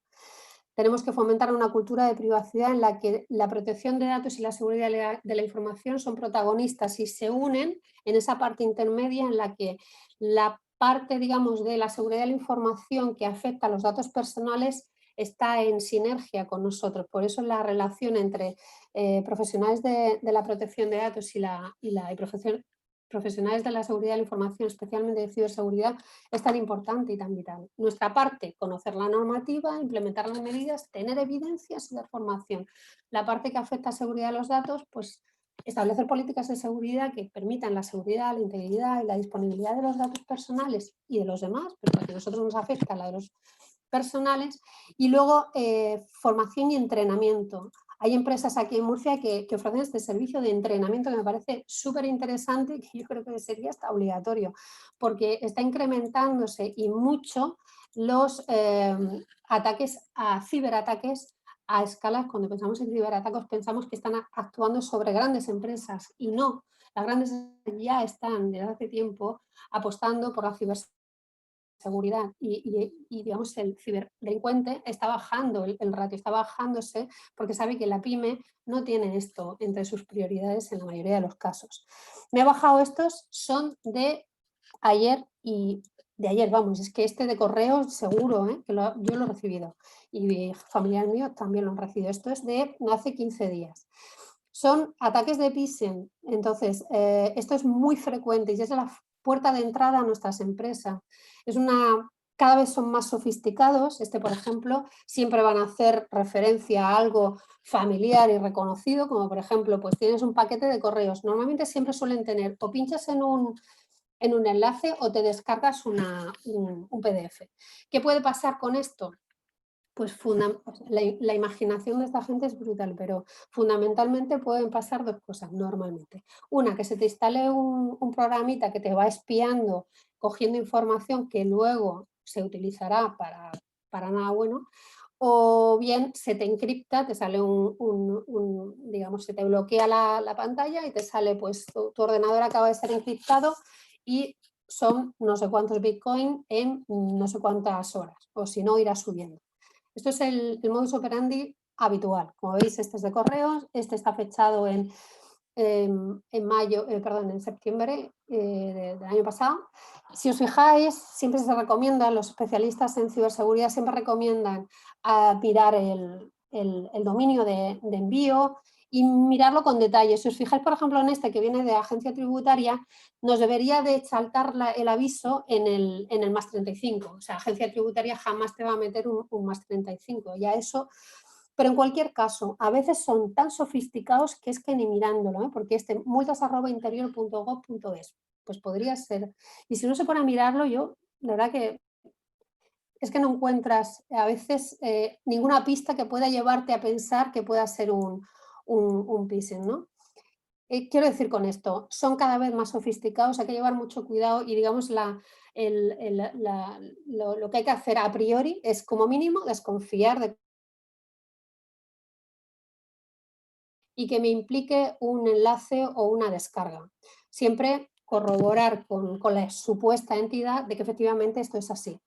Tenemos que fomentar una cultura de privacidad en la que la protección de datos y la seguridad de la información son protagonistas y se unen en esa parte intermedia en la que la parte, digamos, de la seguridad de la información que afecta a los datos personales está en sinergia con nosotros. Por eso la relación entre profesionales de la protección de datos profesionales de la seguridad de la información, especialmente de ciberseguridad, es tan importante y tan vital. Nuestra parte, conocer la normativa, implementar las medidas, tener evidencias y dar formación. La parte que afecta a seguridad de los datos, pues establecer políticas de seguridad que permitan la seguridad, la integridad y la disponibilidad de los datos personales y de los demás, pero porque a nosotros nos afecta la de los personales, y luego formación y entrenamiento. Hay empresas aquí en Murcia que ofrecen este servicio de entrenamiento que me parece súper interesante y que yo creo que sería hasta obligatorio, porque está incrementándose y mucho los ataques a ciberataques a escalas. Cuando pensamos en ciberataques pensamos que están actuando sobre grandes empresas y no, las grandes ya están desde hace tiempo apostando por la ciberseguridad digamos, el ciberdelincuente está bajando el ratio, está bajándose porque sabe que la pyme no tiene esto entre sus prioridades en la mayoría de los casos. Me he bajado estos, son de ayer y de ayer, vamos, es que este de correo seguro, que yo lo he recibido y familiares míos también lo han recibido. Esto es de hace 15 días. Son ataques de phishing, entonces esto es muy frecuente y es la puerta de entrada a nuestras empresas. Cada vez son más sofisticados. Por ejemplo, siempre van a hacer referencia a algo familiar y reconocido, como por ejemplo, pues tienes un paquete de correos. Normalmente siempre suelen tener o pinchas en un enlace o te descargas un PDF. ¿Qué puede pasar con esto? Pues o sea, la imaginación de esta gente es brutal, pero fundamentalmente pueden pasar 2 cosas normalmente. Una, que se te instale un programita que te va espiando, cogiendo información que luego se utilizará para nada bueno, o bien se te encripta, te sale digamos, se te bloquea la pantalla y te sale, pues, tu ordenador acaba de ser encriptado y son no sé cuántos bitcoin en no sé cuántas horas, o si no, irá subiendo. Esto es el modus operandi habitual. Como veis, este es de correos, este está fechado en mayo, perdón, en septiembre del año pasado. Si os fijáis, siempre se recomienda, los especialistas en ciberseguridad siempre recomiendan mirar el dominio de envío y mirarlo con detalle. Si os fijáis, por ejemplo, en este que viene de agencia tributaria, nos debería de saltar el aviso en el más 35. O sea, agencia tributaria jamás te va a meter un más 35. Ya eso, pero en cualquier caso, a veces son tan sofisticados que es que ni mirándolo, ¿eh? Porque multas@interior.gov.es, pues podría ser. Y si no se pone a mirarlo, yo, la verdad que es que no encuentras a veces ninguna pista que pueda llevarte a pensar que pueda ser un phishing, ¿no? Quiero decir con esto, son cada vez más sofisticados, hay que llevar mucho cuidado y digamos lo que hay que hacer a priori es como mínimo desconfiar y que me implique un enlace o una descarga. Siempre corroborar con la supuesta entidad de que efectivamente esto es así.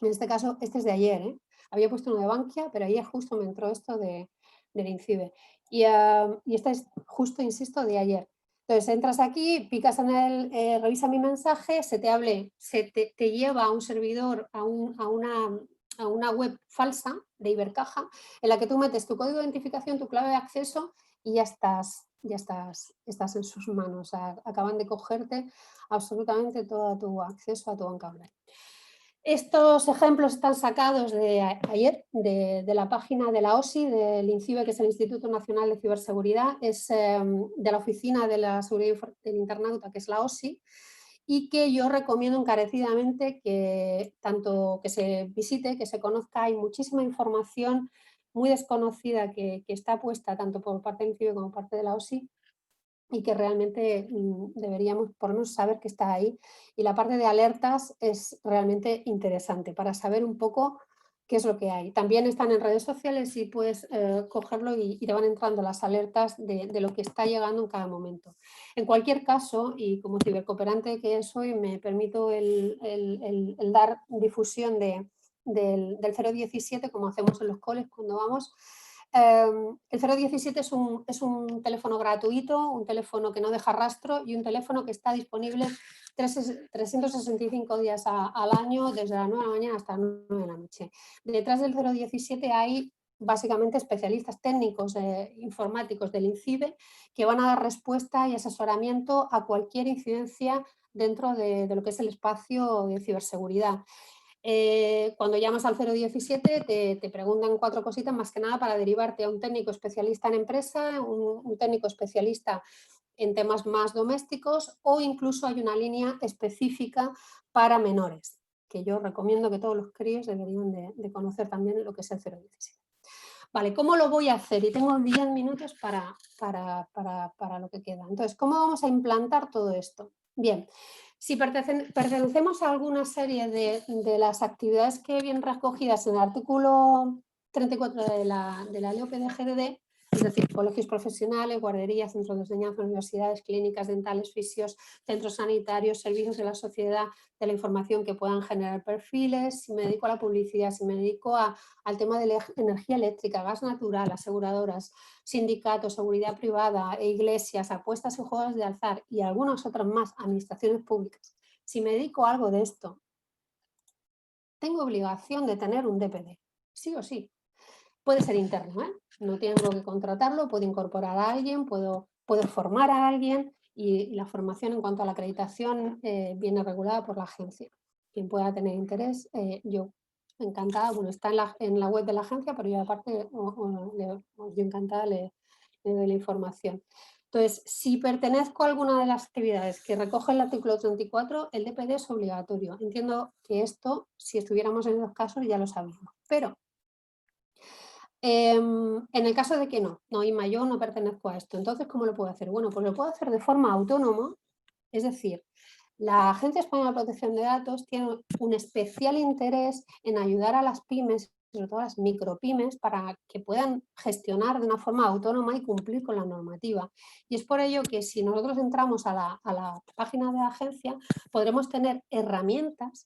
En este caso, este es de ayer, ¿eh? Había puesto uno de Bankia, pero ayer justo me entró esto del INCIBE. Y este es justo, insisto, de ayer. Entonces entras aquí, picas en revisa mi mensaje, te lleva a un servidor, a una web falsa de Ibercaja, en la que tú metes tu código de identificación, tu clave de acceso y estás en sus manos. O sea, acaban de cogerte absolutamente todo tu acceso a tu banca online. Estos ejemplos están sacados de ayer, de la página de la OSI, del INCIBE, que es el Instituto Nacional de Ciberseguridad, es de la Oficina de la Seguridad del Internauta, que es la OSI, y que yo recomiendo encarecidamente que tanto que se visite, que se conozca. Hay muchísima información muy desconocida que está puesta tanto por parte del INCIBE como por parte de la OSI, y que realmente deberíamos por lo menos saber que está ahí. Y la parte de alertas es realmente interesante para saber un poco qué es lo que hay. También están en redes sociales y puedes cogerlo y te van entrando las alertas de lo que está llegando en cada momento. En cualquier caso, y como cibercooperante que soy, me permito el dar difusión del 017, como hacemos en los coles cuando vamos. El 017 es un teléfono gratuito, un teléfono que no deja rastro y un teléfono que está disponible 365 días al año, desde las 9 de la mañana hasta las 9 de la noche. Detrás del 017 hay básicamente especialistas técnicos informáticos del INCIBE que van a dar respuesta y asesoramiento a cualquier incidencia dentro de lo que es el espacio de ciberseguridad. Cuando llamas al 017 te preguntan 4 cositas más que nada para derivarte a un técnico especialista en empresa, un técnico especialista en temas más domésticos o incluso hay una línea específica para menores, que yo recomiendo que todos los críos deberían de conocer también lo que es el 017. Vale, ¿cómo lo voy a hacer? Y tengo 10 minutos para lo que queda. Entonces, ¿cómo vamos a implantar todo esto? Bien, si pertenecemos a alguna serie de las actividades que vienen recogidas en el artículo 34 de la LOPD de GDD, es decir, colegios profesionales, guarderías, centros de enseñanza, universidades, clínicas dentales, fisios, centros sanitarios, servicios de la sociedad, de la información que puedan generar perfiles, si me dedico a la publicidad, si me dedico al tema de la energía eléctrica, gas natural, aseguradoras, sindicatos, seguridad privada, iglesias, apuestas y juegos de azar y algunas otras más, administraciones públicas. Si me dedico a algo de esto, tengo obligación de tener un DPD, sí o sí. Puede ser interno, ¿eh? No tengo que contratarlo, puedo incorporar a alguien, puedo formar a alguien y la formación en cuanto a la acreditación viene regulada por la agencia. Quien pueda tener interés, yo encantada, bueno, está en la web de la agencia, pero yo aparte, yo encantada le doy la información. Entonces, si pertenezco a alguna de las actividades que recoge el artículo 34, el DPD es obligatorio. Entiendo que esto, si estuviéramos en los casos, ya lo sabíamos. Pero En el caso de que no, Inma, yo no pertenezco a esto, entonces, ¿cómo lo puedo hacer? Bueno, pues lo puedo hacer de forma autónoma, es decir, la Agencia Española de Protección de Datos tiene un especial interés en ayudar a las pymes, sobre todo a las micropymes, para que puedan gestionar de una forma autónoma y cumplir con la normativa. Y es por ello que si nosotros entramos a la página de la agencia, podremos tener herramientas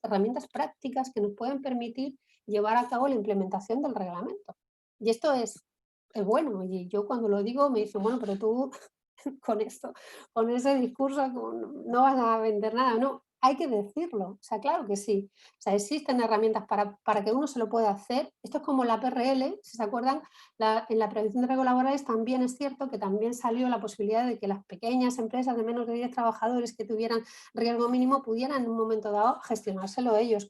prácticas que nos pueden permitir llevar a cabo la implementación del reglamento. Y esto es bueno. Y yo cuando lo digo me dicen, bueno, pero tú con esto, con ese discurso no vas a vender nada, no, hay que decirlo, o sea, claro que sí. O sea, existen herramientas para que uno se lo pueda hacer. Esto es como la PRL, si se acuerdan, en la prevención de riesgos laborales también es cierto que también salió la posibilidad de que las pequeñas empresas de menos de 10 trabajadores que tuvieran riesgo mínimo pudieran en un momento dado gestionárselo ellos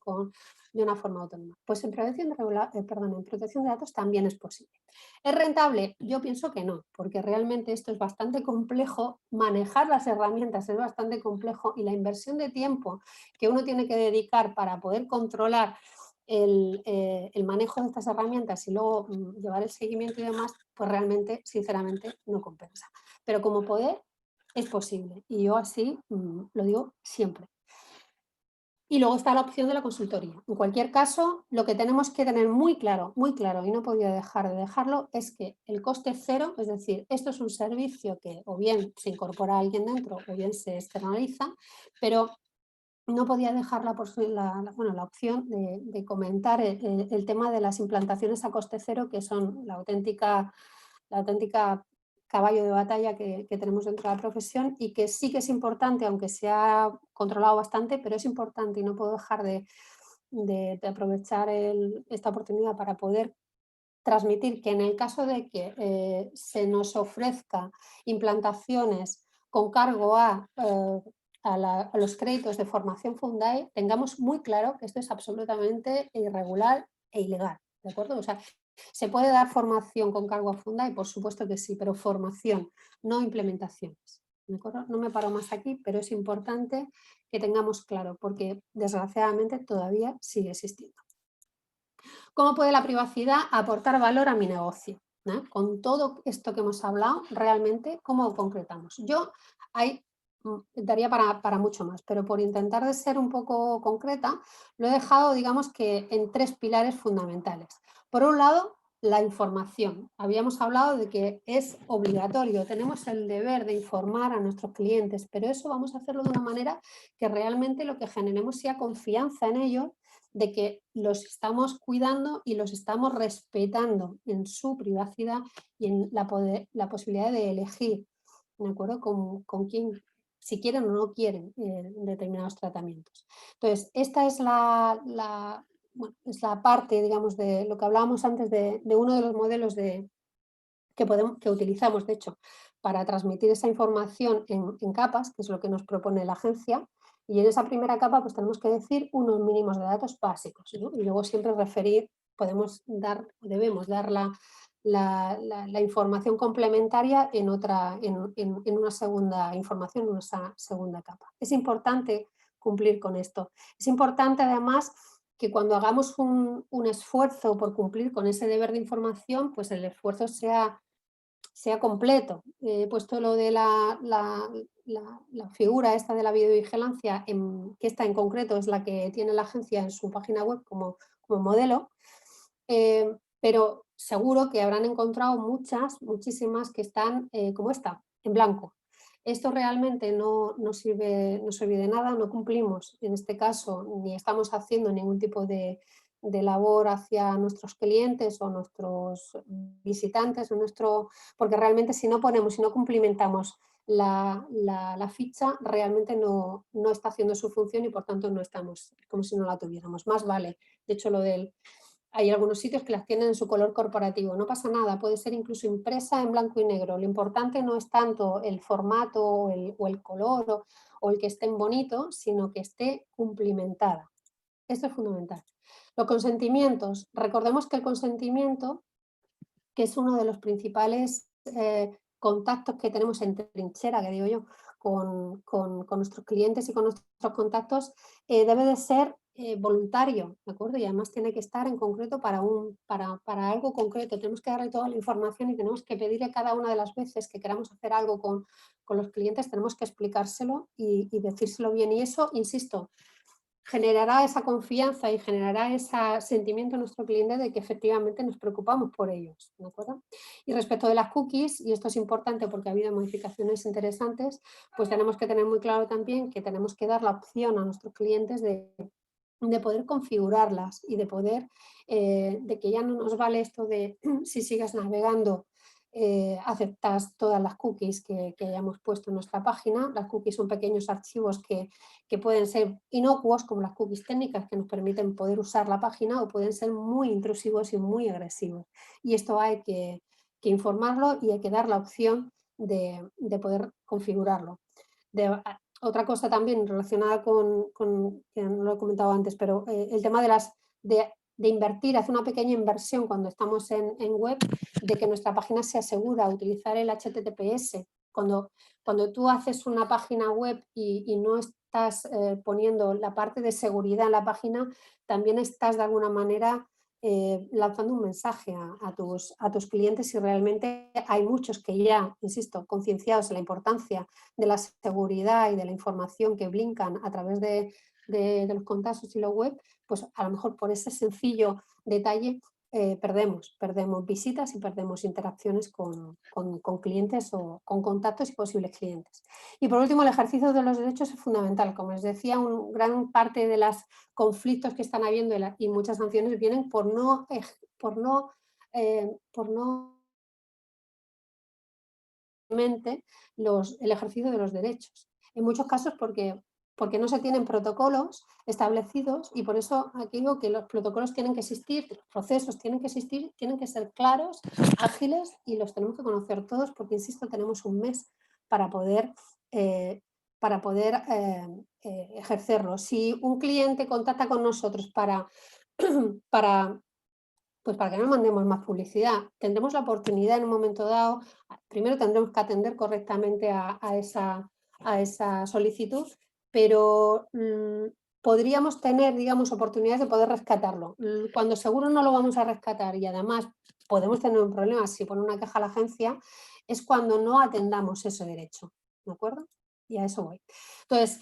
de una forma autónoma. Pues en en protección de datos también es posible. ¿Es rentable? Yo pienso que no, porque realmente esto es bastante complejo, manejar las herramientas es bastante complejo y la inversión de tiempo que uno tiene que dedicar para poder controlar el manejo de estas herramientas y luego llevar el seguimiento y demás, pues realmente, sinceramente, no compensa. Pero como poder, es posible y yo así lo digo siempre. Y luego está la opción de la consultoría. En cualquier caso, lo que tenemos que tener muy claro, y no podía dejar de dejarlo, es que el coste es cero, es decir, esto es un servicio que o bien se incorpora a alguien dentro o bien se externaliza, pero no podía dejar la opción de comentar el tema de las implantaciones a coste cero, que son la auténtica caballo de batalla que tenemos dentro de la profesión y que sí que es importante, aunque se ha controlado bastante, pero es importante y no puedo dejar de aprovechar esta oportunidad para poder transmitir que en el caso de que se nos ofrezca implantaciones con cargo a los créditos de formación Fundae, tengamos muy claro que esto es absolutamente irregular e ilegal, ¿de acuerdo? O sea, se puede dar formación con cargo a Fundae, por supuesto que sí, pero formación, no implementaciones. ¿De acuerdo? No me paro más aquí, pero es importante que tengamos claro, porque desgraciadamente todavía sigue existiendo. ¿Cómo puede la privacidad aportar valor a mi negocio? Con todo esto que hemos hablado, realmente, ¿cómo concretamos? Yo daría para mucho más, pero por intentar de ser un poco concreta, lo he dejado, digamos que en tres pilares fundamentales. Por un lado, la información. Habíamos hablado de que es obligatorio, tenemos el deber de informar a nuestros clientes, pero eso vamos a hacerlo de una manera que realmente lo que generemos sea confianza en ellos, de que los estamos cuidando y los estamos respetando en su privacidad y en la posibilidad de elegir, ¿de acuerdo? Con quién, si quieren o no quieren determinados tratamientos. Entonces, esta es es la parte, digamos, de lo que hablábamos antes de uno de los modelos que utilizamos, de hecho, para transmitir esa información en capas, que es lo que nos propone la agencia, y en esa primera capa pues tenemos que decir unos mínimos de datos básicos, ¿no? Y luego siempre debemos dar la información complementaria en una segunda información, en una segunda capa. Es importante cumplir con esto. Es importante además que cuando hagamos un esfuerzo por cumplir con ese deber de información, pues el esfuerzo sea completo. He puesto lo de la figura esta de la videovigilancia, que esta en concreto es la que tiene la agencia en su página web como modelo, pero seguro que habrán encontrado muchísimas que están como esta, en blanco. Esto realmente no sirve de nada, no cumplimos en este caso ni estamos haciendo ningún tipo de labor hacia nuestros clientes o nuestros visitantes, porque realmente si no cumplimentamos la ficha, realmente no está haciendo su función y por tanto no estamos como si no la tuviéramos. Más vale, de hecho hay algunos sitios que las tienen en su color corporativo, no pasa nada, puede ser incluso impresa en blanco y negro. Lo importante no es tanto el formato o el color o el que estén bonitos, sino que esté cumplimentada. Esto es fundamental. Los consentimientos. Recordemos que el consentimiento, que es uno de los principales contactos que tenemos en trinchera, que digo yo, con nuestros clientes y con nuestros contactos, debe de ser voluntario, ¿de acuerdo? Y además tiene que estar en concreto para algo concreto. Tenemos que darle toda la información y tenemos que pedirle cada una de las veces que queramos hacer algo con los clientes, tenemos que explicárselo y decírselo bien. Y eso, insisto, generará esa confianza y generará ese sentimiento en nuestro cliente de que efectivamente nos preocupamos por ellos, ¿de acuerdo? Y respecto de las cookies, y esto es importante porque ha habido modificaciones interesantes, pues tenemos que tener muy claro también que tenemos que dar la opción a nuestros clientes de poder configurarlas y de poder, de que ya no nos vale esto de si sigues navegando, aceptas todas las cookies que hayamos puesto en nuestra página. Las cookies son pequeños archivos que pueden ser inocuos, como las cookies técnicas que nos permiten poder usar la página, o pueden ser muy intrusivos y muy agresivos. Y esto hay que informarlo y hay que dar la opción de poder configurarlo. Otra cosa también relacionada que no lo he comentado antes, pero el tema de invertir, hacer una pequeña inversión cuando estamos en web, de que nuestra página se asegura utilizar el HTTPS. Cuando tú haces una página web y no estás poniendo la parte de seguridad en la página, también estás de alguna manera lanzando un mensaje a tus clientes, y realmente hay muchos que ya, insisto, concienciados en la importancia de la seguridad y de la información que brincan a través de los contactos y la web, pues a lo mejor por ese sencillo detalle perdemos visitas y perdemos interacciones con clientes o con contactos y posibles clientes. Y por último, el ejercicio de los derechos es fundamental. Como les decía, gran parte de los conflictos que están habiendo y muchas sanciones vienen por no el ejercicio de los derechos. En muchos casos porque no se tienen protocolos establecidos, y por eso aquí digo que los protocolos tienen que existir, los procesos tienen que existir, tienen que ser claros, ágiles, y los tenemos que conocer todos porque, insisto, tenemos un mes para poder, eh, ejercerlo. Si un cliente contacta con nosotros para pues para que no mandemos más publicidad, tendremos la oportunidad en un momento dado, primero tendremos que atender correctamente a esa solicitud, pero podríamos tener, digamos, oportunidades de poder rescatarlo. Cuando seguro no lo vamos a rescatar y además podemos tener un problema si pone una queja a la agencia, es cuando no atendamos ese derecho, ¿de acuerdo? Y a eso voy. Entonces,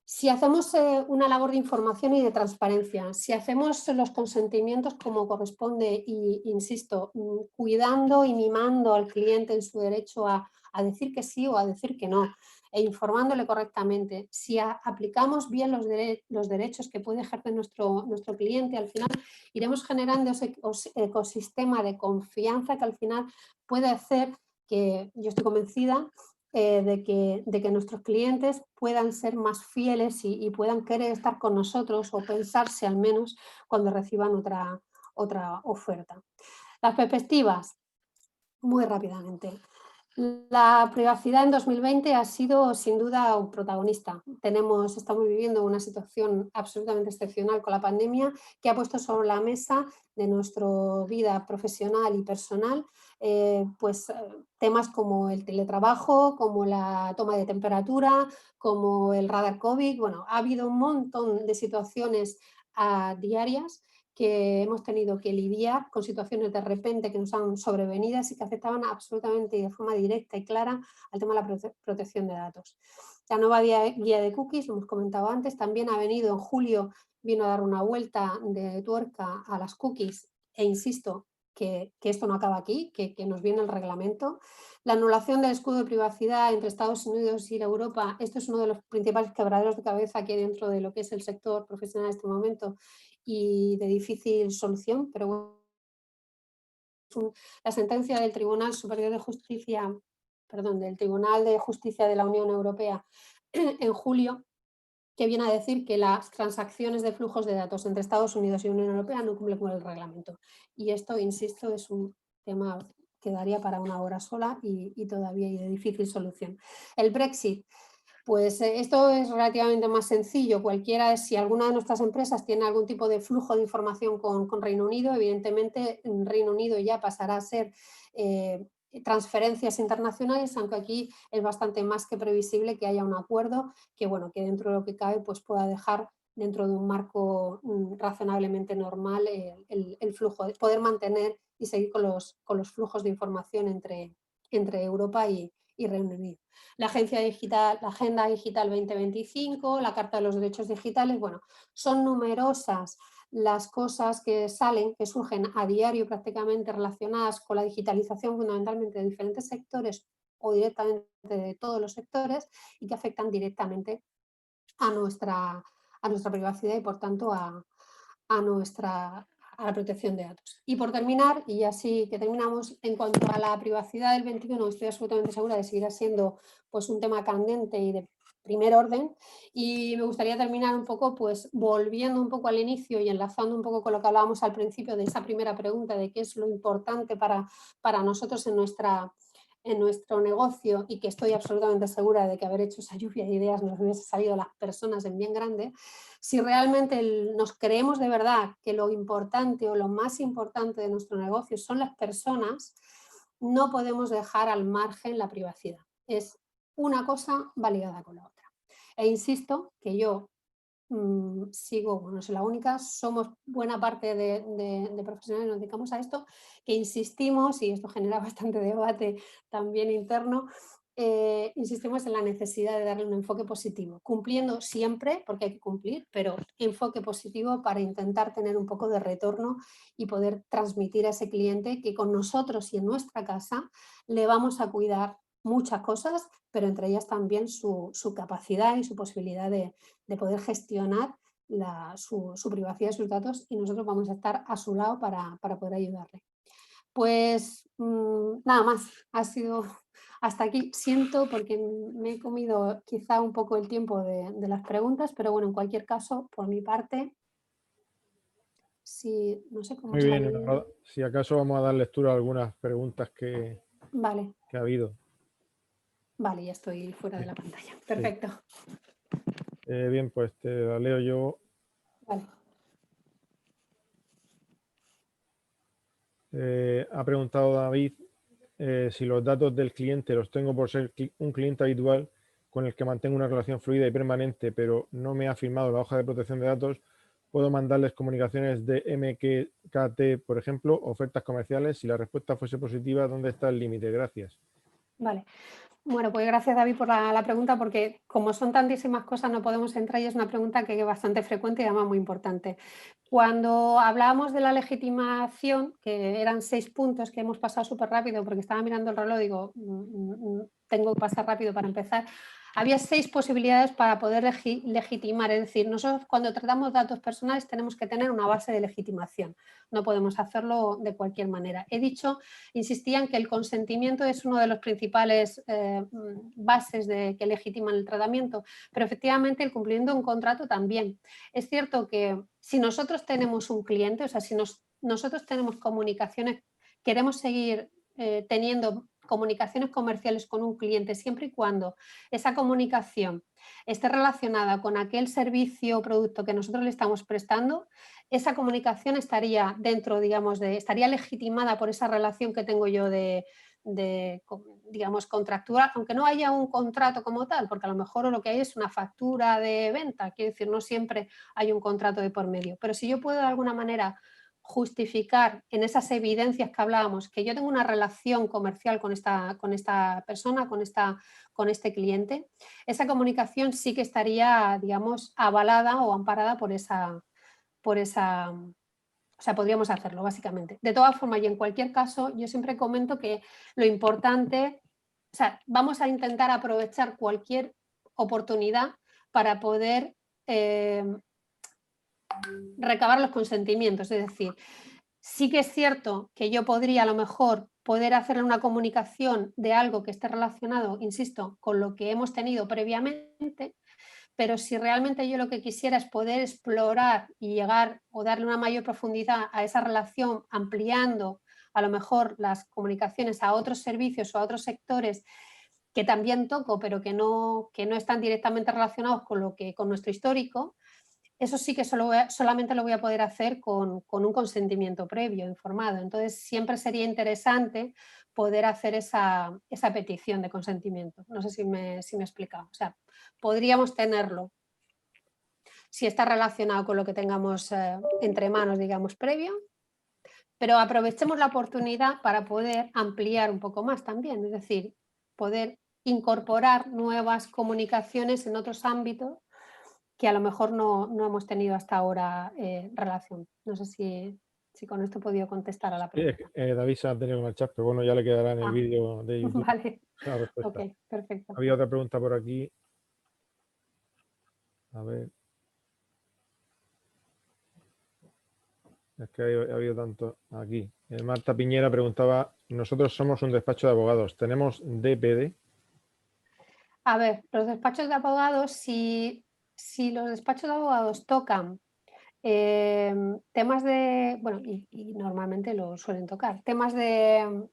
si hacemos una labor de información y de transparencia, si hacemos los consentimientos como corresponde y, insisto, cuidando y mimando al cliente en su derecho a decir que sí o a decir que no, e informándole correctamente, si aplicamos bien los derechos que puede ejercer nuestro cliente, al final iremos generando ese ecosistema de confianza que al final puede hacer que, yo estoy convencida, de que nuestros clientes puedan ser más fieles y puedan querer estar con nosotros, o pensarse al menos cuando reciban otra oferta. Las perspectivas, muy rápidamente. La privacidad en 2020 ha sido sin duda un protagonista. Estamos viviendo una situación absolutamente excepcional con la pandemia, que ha puesto sobre la mesa de nuestra vida profesional y personal temas como el teletrabajo, como la toma de temperatura, como el radar COVID. Bueno, ha habido un montón de situaciones diarias que hemos tenido que lidiar con situaciones de repente que nos han sobrevenidas y que afectaban absolutamente y de forma directa y clara al tema de la protección de datos. La nueva guía de cookies, lo hemos comentado antes, también ha venido en julio, vino a dar una vuelta de tuerca a las cookies, e insisto que esto no acaba aquí, que nos viene el reglamento. La anulación del escudo de privacidad entre Estados Unidos y Europa, esto es uno de los principales quebraderos de cabeza que hay dentro de lo que es el sector profesional en este momento, y de difícil solución, pero la sentencia del Tribunal Superior de Justicia, perdón, del Tribunal de Justicia de la Unión Europea en julio, que viene a decir que las transacciones de flujos de datos entre Estados Unidos y Unión Europea no cumplen con el reglamento. Y esto, insisto, es un tema que daría para una hora sola y todavía hay de difícil solución. El Brexit. Pues esto es relativamente más sencillo. Si alguna de nuestras empresas tiene algún tipo de flujo de información con Reino Unido, evidentemente Reino Unido ya pasará a ser transferencias internacionales, aunque aquí es bastante más que previsible que haya un acuerdo que, bueno, que dentro de lo que cabe pues pueda dejar dentro de un marco razonablemente normal el flujo, poder mantener y seguir con los flujos de información entre Europa y Reino Unido. La Agenda Digital 2025, la Carta de los Derechos Digitales, bueno, son numerosas las cosas que salen, que surgen a diario prácticamente relacionadas con la digitalización fundamentalmente de diferentes sectores o directamente de todos los sectores y que afectan directamente a nuestra privacidad y por tanto a la protección de datos. Y por terminar, y así que terminamos, en cuanto a la privacidad del 21, estoy absolutamente segura de que seguirá siendo pues, un tema candente y de primer orden, y me gustaría terminar un poco pues volviendo un poco al inicio y enlazando un poco con lo que hablábamos al principio de esa primera pregunta de qué es lo importante para nosotros en nuestro negocio, y que estoy absolutamente segura de que haber hecho esa lluvia de ideas nos hubiese salido a las personas en bien grande. Si realmente nos creemos de verdad que lo importante o lo más importante de nuestro negocio son las personas, no podemos dejar al margen la privacidad. Es una cosa va ligada con la otra. E insisto que yo sigo, bueno, no soy la única, somos buena parte de profesionales, nos dedicamos a esto, que insistimos, y esto genera bastante debate también interno, insistimos en la necesidad de darle un enfoque positivo, cumpliendo siempre, porque hay que cumplir, pero enfoque positivo para intentar tener un poco de retorno y poder transmitir a ese cliente que con nosotros y en nuestra casa le vamos a cuidar muchas cosas, pero entre ellas también su capacidad y su posibilidad de poder gestionar su privacidad y sus datos, y nosotros vamos a estar a su lado para poder ayudarle. Pues nada más, ha sido hasta aquí. Siento porque me he comido quizá un poco el tiempo de las preguntas, pero bueno, en cualquier caso, por mi parte, si, no sé cómo Muy está bien, el... si acaso vamos a dar lectura a algunas preguntas Vale, que ha habido. vale, ya estoy fuera de Sí, la pantalla. sí. Perfecto. Bien, pues te la leo yo. Vale. Ha preguntado David si los datos del cliente los tengo por ser un cliente habitual con el que mantengo una relación fluida y permanente, pero no me ha firmado la hoja de protección de datos. ¿Puedo mandarles comunicaciones de MQTT, por ejemplo, ofertas comerciales? Si la respuesta fuese positiva, ¿dónde está el límite? Gracias. Vale. Bueno, pues gracias, David, por la pregunta, porque como son tantísimas cosas no podemos entrar, y es una pregunta que es bastante frecuente y además muy importante. Cuando hablábamos de la legitimación, que eran 6 puntos que hemos pasado súper rápido porque estaba mirando el reloj, digo, tengo que pasar rápido para empezar. Había 6 posibilidades para poder legitimar, es decir, nosotros cuando tratamos datos personales tenemos que tener una base de legitimación, no podemos hacerlo de cualquier manera. Insistía en que el consentimiento es uno de los principales bases que legitiman el tratamiento, pero efectivamente el cumplimiento de un contrato también. Es cierto que si nosotros tenemos un cliente, o sea, si nosotros tenemos comunicaciones, queremos seguir teniendo comunicaciones comerciales con un cliente siempre y cuando esa comunicación esté relacionada con aquel servicio o producto que nosotros le estamos prestando, esa comunicación estaría dentro, digamos, estaría legitimada por esa relación que tengo yo digamos, contractual, aunque no haya un contrato como tal, porque a lo mejor lo que hay es una factura de venta, quiero decir, no siempre hay un contrato de por medio, pero si yo puedo de alguna manera justificar en esas evidencias que hablábamos que yo tengo una relación comercial con esta persona, con este cliente, esa comunicación sí que estaría, digamos, avalada o amparada por esa, o sea, podríamos hacerlo, básicamente. De todas formas, y en cualquier caso, yo siempre comento que lo importante, o sea, vamos a intentar aprovechar cualquier oportunidad para poder recabar los consentimientos. Es decir, sí que es cierto que yo podría a lo mejor poder hacerle una comunicación de algo que esté relacionado, insisto, con lo que hemos tenido previamente, pero si realmente yo lo que quisiera es poder explorar y llegar o darle una mayor profundidad a esa relación, ampliando a lo mejor las comunicaciones a otros servicios o a otros sectores que también toco, pero que no están directamente relacionados con nuestro histórico, eso sí que solamente lo voy a poder hacer con un consentimiento previo, informado. Entonces, siempre sería interesante poder hacer esa petición de consentimiento. No sé si me he explicado. O sea, podríamos tenerlo si está relacionado con lo que tengamos entre manos, digamos, previo, pero aprovechemos la oportunidad para poder ampliar un poco más también, es decir, poder incorporar nuevas comunicaciones en otros ámbitos que a lo mejor no hemos tenido hasta ahora relación. No sé si con esto he podido contestar a la Sí, pregunta. David se ha tenido que marchar, pero bueno, ya le quedará en el Ah, vídeo de YouTube vale, la ok, respuesta. perfecto. Había otra pregunta por aquí. A ver. Es que ha habido tanto aquí. Marta Piñera preguntaba, nosotros somos un despacho de abogados, ¿tenemos DPD? A ver, los despachos de abogados, si los despachos de abogados tocan temas de, bueno, y normalmente lo suelen tocar, temas de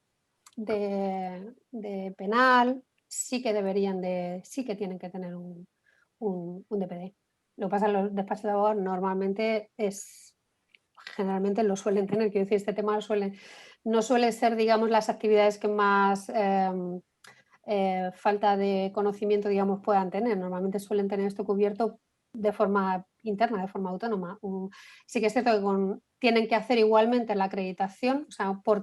penal, sí que deberían sí que tienen que tener un DPD. Lo que pasa en los despachos de abogados normalmente generalmente lo suelen tener, quiero decir, este tema no suele ser, digamos, las actividades que más falta de conocimiento, digamos, puedan tener. Normalmente suelen tener esto cubierto de forma interna, de forma autónoma. Sí que es cierto que tienen que hacer igualmente la acreditación, o sea, por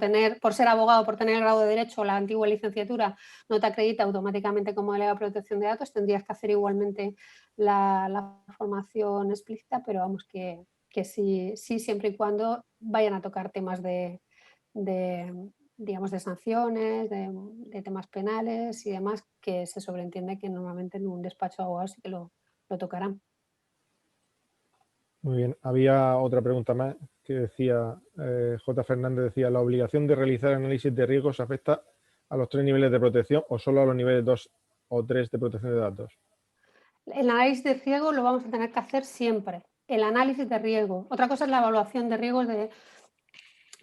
ser abogado, por tener el grado de Derecho o la antigua licenciatura, no te acredita automáticamente como delegado de protección de datos, tendrías que hacer igualmente la formación explícita, pero vamos que sí, siempre y cuando vayan a tocar temas digamos, de sanciones, de temas penales y demás, que se sobreentiende que normalmente en un despacho de abogados sí que lo tocarán. Muy bien. Había otra pregunta más que decía, J. Fernández decía, ¿la obligación de realizar análisis de riesgos afecta a los 3 niveles de protección o solo a los niveles 2 o 3 de protección de datos? El análisis de riesgo lo vamos a tener que hacer siempre. El análisis de riesgo. Otra cosa es la evaluación de riesgos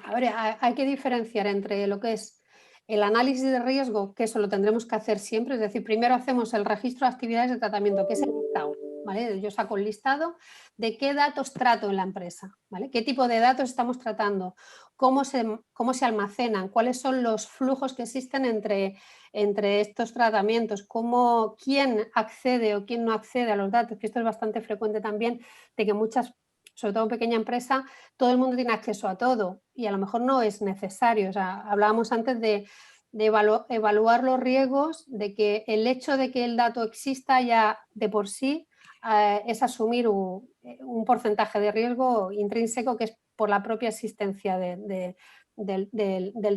a ver, hay que diferenciar entre lo que es el análisis de riesgo, que eso lo tendremos que hacer siempre, es decir, primero hacemos el registro de actividades de tratamiento, que es el listado, ¿vale? Yo saco el listado de qué datos trato en la empresa, ¿vale? ¿Qué tipo de datos estamos tratando? ¿Cómo se almacenan? ¿Cuáles son los flujos que existen entre estos tratamientos? ¿Quién accede o quién no accede a los datos? Que esto es bastante frecuente también, de que muchas, sobre todo en pequeña empresa, todo el mundo tiene acceso a todo y a lo mejor no es necesario. O sea, hablábamos antes de evaluar los riesgos, de que el hecho de que el dato exista ya de por sí es asumir un porcentaje de riesgo intrínseco que es por la propia existencia del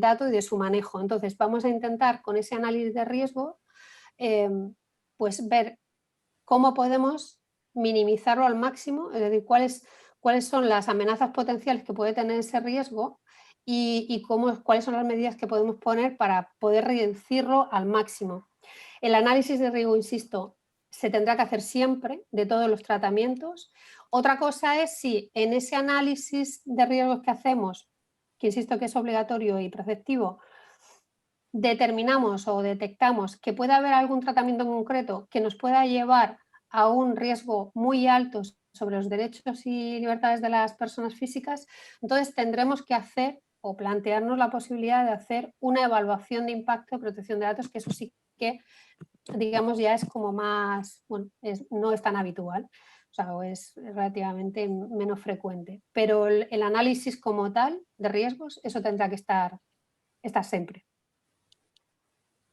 dato y de su manejo. Entonces, vamos a intentar con ese análisis de riesgo pues ver cómo podemos minimizarlo al máximo, es decir, cuáles son las amenazas potenciales que puede tener ese riesgo y cuáles son las medidas que podemos poner para poder reducirlo al máximo. El análisis de riesgo, insisto, se tendrá que hacer siempre de todos los tratamientos. Otra cosa es si en ese análisis de riesgos que hacemos, que insisto que es obligatorio y preceptivo, determinamos o detectamos que puede haber algún tratamiento en concreto que nos pueda llevar a un riesgo muy alto sobre los derechos y libertades de las personas físicas, entonces tendremos que hacer o plantearnos la posibilidad de hacer una evaluación de impacto de protección de datos, que eso sí que, digamos, ya es como más, bueno, no es tan habitual, o sea, o es relativamente menos frecuente, pero el análisis como tal de riesgos, eso tendrá que estar siempre.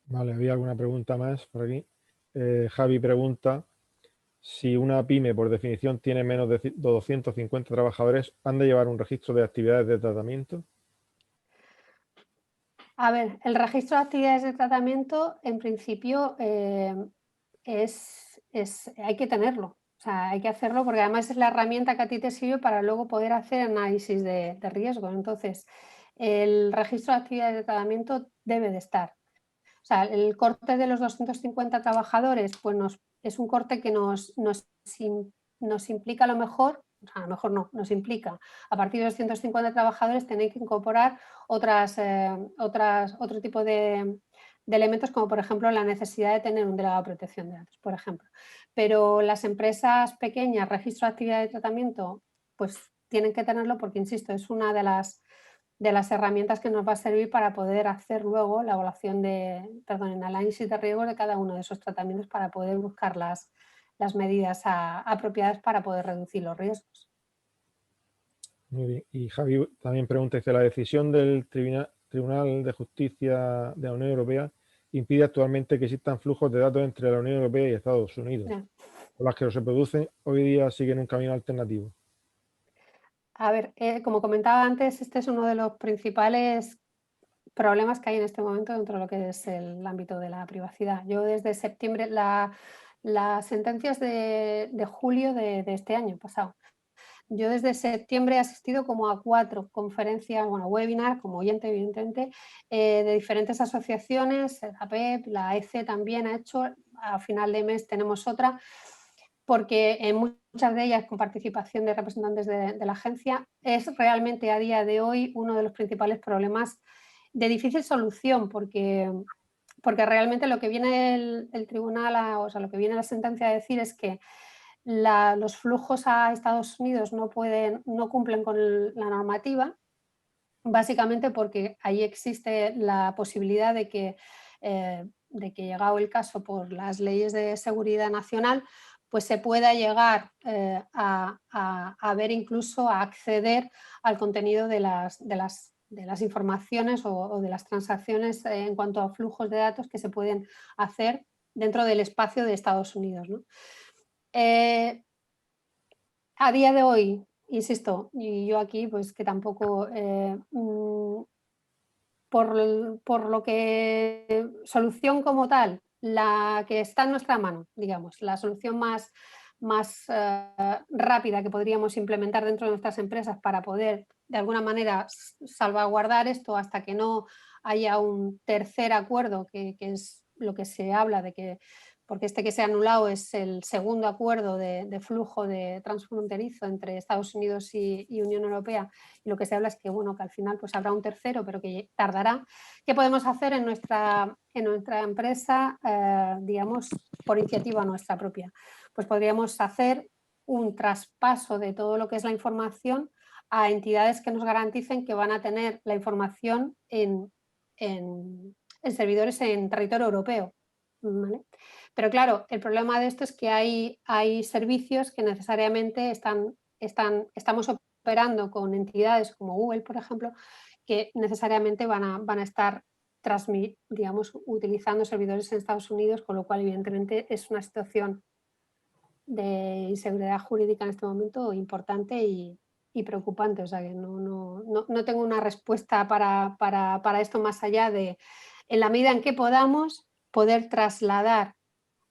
Vale, había alguna pregunta más por aquí. Javi pregunta, si una pyme por definición tiene menos de 250 trabajadores, ¿han de llevar un registro de actividades de tratamiento? A ver, el registro de actividades de tratamiento, en principio, hay que tenerlo. O sea, hay que hacerlo porque además es la herramienta que a ti te sirve para luego poder hacer análisis de riesgo. Entonces, el registro de actividades de tratamiento debe de estar. O sea, el corte de los 250 trabajadores, pues es un corte que nos implica a lo mejor no, nos implica a partir de los 250 trabajadores tener que incorporar otro tipo de elementos, como por ejemplo la necesidad de tener un delegado de protección de datos, por ejemplo. Pero las empresas pequeñas, registro de actividad de tratamiento, pues tienen que tenerlo porque, insisto, es una de las herramientas que nos va a servir para poder hacer luego la evaluación el análisis de riesgo de cada uno de esos tratamientos para poder buscar las las medidas apropiadas para poder reducir los riesgos. Muy bien. Y Javi también pregunta, dice, la decisión del Tribunal de Justicia de la Unión Europea impide actualmente que existan flujos de datos entre la Unión Europea y Estados Unidos. Ya. Por las que se producen hoy día siguen un camino alternativo. A ver, como comentaba antes, este es uno de los principales problemas que hay en este momento dentro de lo que es el ámbito de la privacidad. Yo desde septiembre, las sentencias de julio de este año pasado, yo desde septiembre he asistido como a 4 conferencias, bueno, webinar, como oyente, evidentemente, de diferentes asociaciones, la PEP, la EC también ha hecho, a final de mes tenemos otra, porque en muchas de ellas con participación de representantes de la agencia, es realmente a día de hoy uno de los principales problemas de difícil solución, porque realmente lo que viene el tribunal, o sea, lo que viene la sentencia a decir es que los flujos a Estados Unidos no cumplen con la normativa, básicamente porque ahí existe la posibilidad de que llegado el caso por las leyes de seguridad nacional, pues se pueda llegar a ver incluso a acceder al contenido de las informaciones o de las transacciones en cuanto a flujos de datos que se pueden hacer dentro del espacio de Estados Unidos, ¿no? A día de hoy, insisto, y yo aquí pues que tampoco, por lo que solución como tal, la que está en nuestra mano, digamos, la solución más rápida que podríamos implementar dentro de nuestras empresas para poder de alguna manera salvaguardar esto hasta que no haya un tercer acuerdo, que es lo que se habla de que, porque este que se ha anulado es el segundo acuerdo de flujo de transfronterizo entre Estados Unidos y Unión Europea, y lo que se habla es que, bueno, que al final pues habrá un tercero, pero que tardará. ¿Qué podemos hacer en nuestra empresa, digamos, por iniciativa nuestra propia? Pues podríamos hacer un traspaso de todo lo que es la información a entidades que nos garanticen que van a tener la información en servidores en territorio europeo, ¿vale? Pero claro, el problema de esto es que hay servicios que necesariamente estamos operando con entidades como Google, por ejemplo, que necesariamente van a estar digamos, utilizando servidores en Estados Unidos, con lo cual evidentemente es una situación de inseguridad jurídica en este momento importante y preocupante. O sea que no tengo una respuesta para esto más allá de, en la medida en que podamos, poder trasladar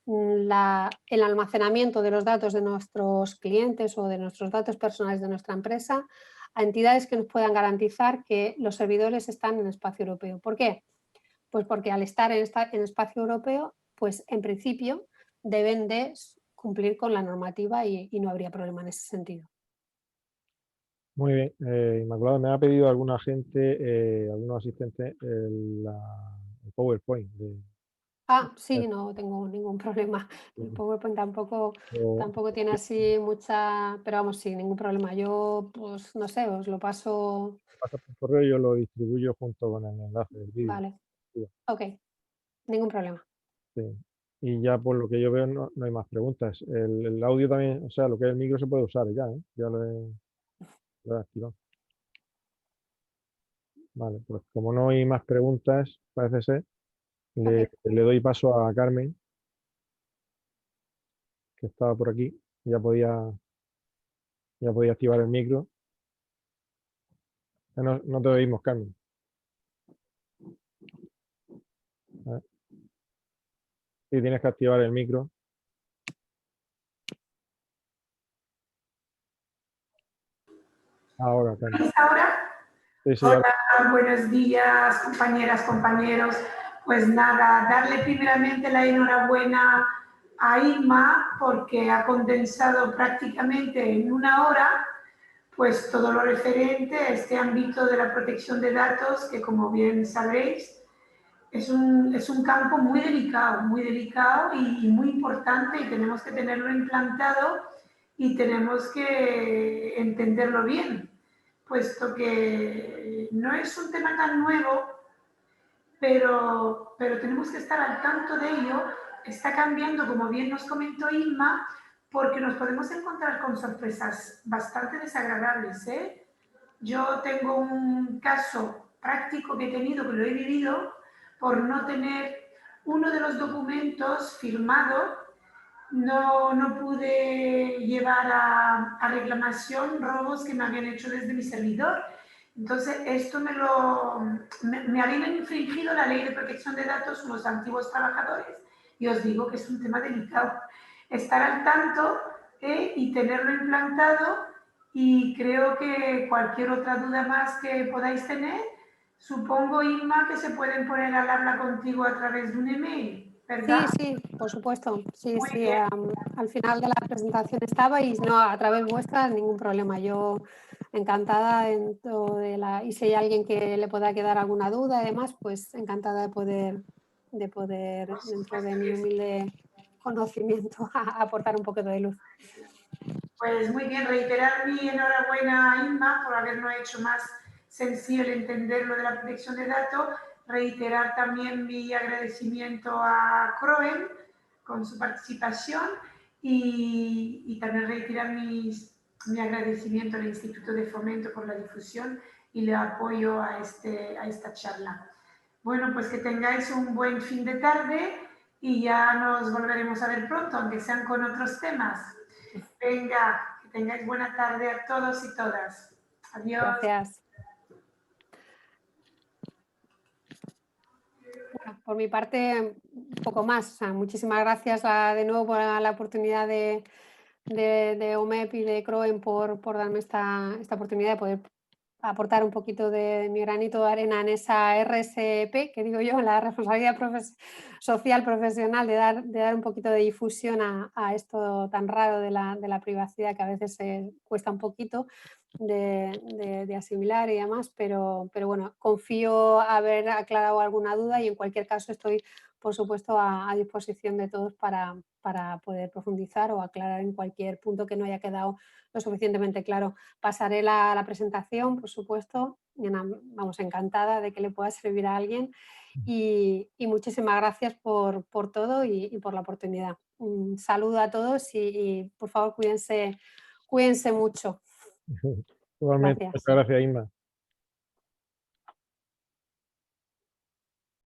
el almacenamiento de los datos de nuestros clientes o de nuestros datos personales de nuestra empresa a entidades que nos puedan garantizar que los servidores están en espacio europeo. ¿Por qué? Pues porque al estar en espacio europeo, pues en principio deben de cumplir con la normativa y no habría problema en ese sentido. Muy bien. Inmaculada, me ha pedido alguna gente, algunos asistentes, el PowerPoint. Sí, no tengo ningún problema. El De- PowerPoint tampoco, o- tampoco tiene así mucha, pero vamos, sí, ningún problema. Yo, pues no sé, os lo paso. pasa por correo y yo lo distribuyo junto con el enlace del vídeo. Vale, ok, ningún problema. Sí. Y ya por lo que yo veo no hay más preguntas. El audio también, o sea, lo que es el micro se puede usar ya, ¿eh? Ya lo he activado. Vale, pues como no hay más preguntas, parece ser, Ok, le doy paso a Carmen, que estaba por aquí. Ya podía activar el micro. No te oímos, Carmen. A ver, sí, tienes que activar el micro. Ahora, Carmen. Ahora, Sí, sí, hola, buenos días, compañeras, compañeros. Pues nada, darle primeramente la enhorabuena a Inma porque ha condensado prácticamente en una hora pues todo lo referente a este ámbito de la protección de datos que, como bien sabréis, es un campo muy delicado y muy importante, y tenemos que tenerlo implantado y tenemos que entenderlo bien, puesto que no es un tema tan nuevo, pero tenemos que estar al tanto de ello está cambiando, como bien nos comentó Inma, porque nos podemos encontrar con sorpresas bastante desagradables, ¿eh? Yo tengo un caso práctico que he tenido, que lo he vivido, por no tener uno de los documentos firmado, no pude llevar a reclamación robos que me habían hecho desde mi servidor. Entonces, esto me habían infringido la ley de protección de datos los antiguos trabajadores y os digo que es un tema delicado. Estar al tanto y tenerlo implantado, y creo que cualquier otra duda más que podáis tener, supongo, Inma, que se pueden poner al habla contigo a través de un email, ¿verdad? Sí, por supuesto. Sí, Muy sí. bien. Al final de la presentación estabais, no a través vuestra, ningún problema. Yo encantada y si hay alguien que le pueda quedar alguna duda, además, pues encantada de poder Por dentro supuesto de mi que sí. humilde conocimiento, aportar un poquito de luz. Pues muy bien, reiterar mi enhorabuena a Inma por habernos hecho más sencillo el entender lo de la protección de datos. Reiterar también mi agradecimiento a Croen con su participación y también reiterar mi agradecimiento al Instituto de Fomento por la difusión y el apoyo a esta charla. Bueno, pues que tengáis un buen fin de tarde y ya nos volveremos a ver pronto, aunque sean con otros temas. Venga, que tengáis buena tarde a todos y todas. Adiós. Gracias. Bueno, por mi parte, un poco más. O sea, muchísimas gracias de nuevo por la oportunidad de OMEP y de Croen por darme esta oportunidad de poder aportar un poquito de mi granito de arena en esa RSP, que digo yo, la responsabilidad social profesional, de dar un poquito de difusión a esto tan raro de la privacidad, que a veces cuesta un poquito de asimilar y demás, pero bueno, confío haber aclarado alguna duda y en cualquier caso estoy, por supuesto, a disposición de todos para poder profundizar o aclarar en cualquier punto que no haya quedado lo suficientemente claro. Pasaré la presentación, por supuesto, vamos, encantada de que le pueda servir a alguien y muchísimas gracias por todo y por la oportunidad. Un saludo a todos y por favor cuídense mucho. Igualmente, Gracias. muchas gracias, Inma.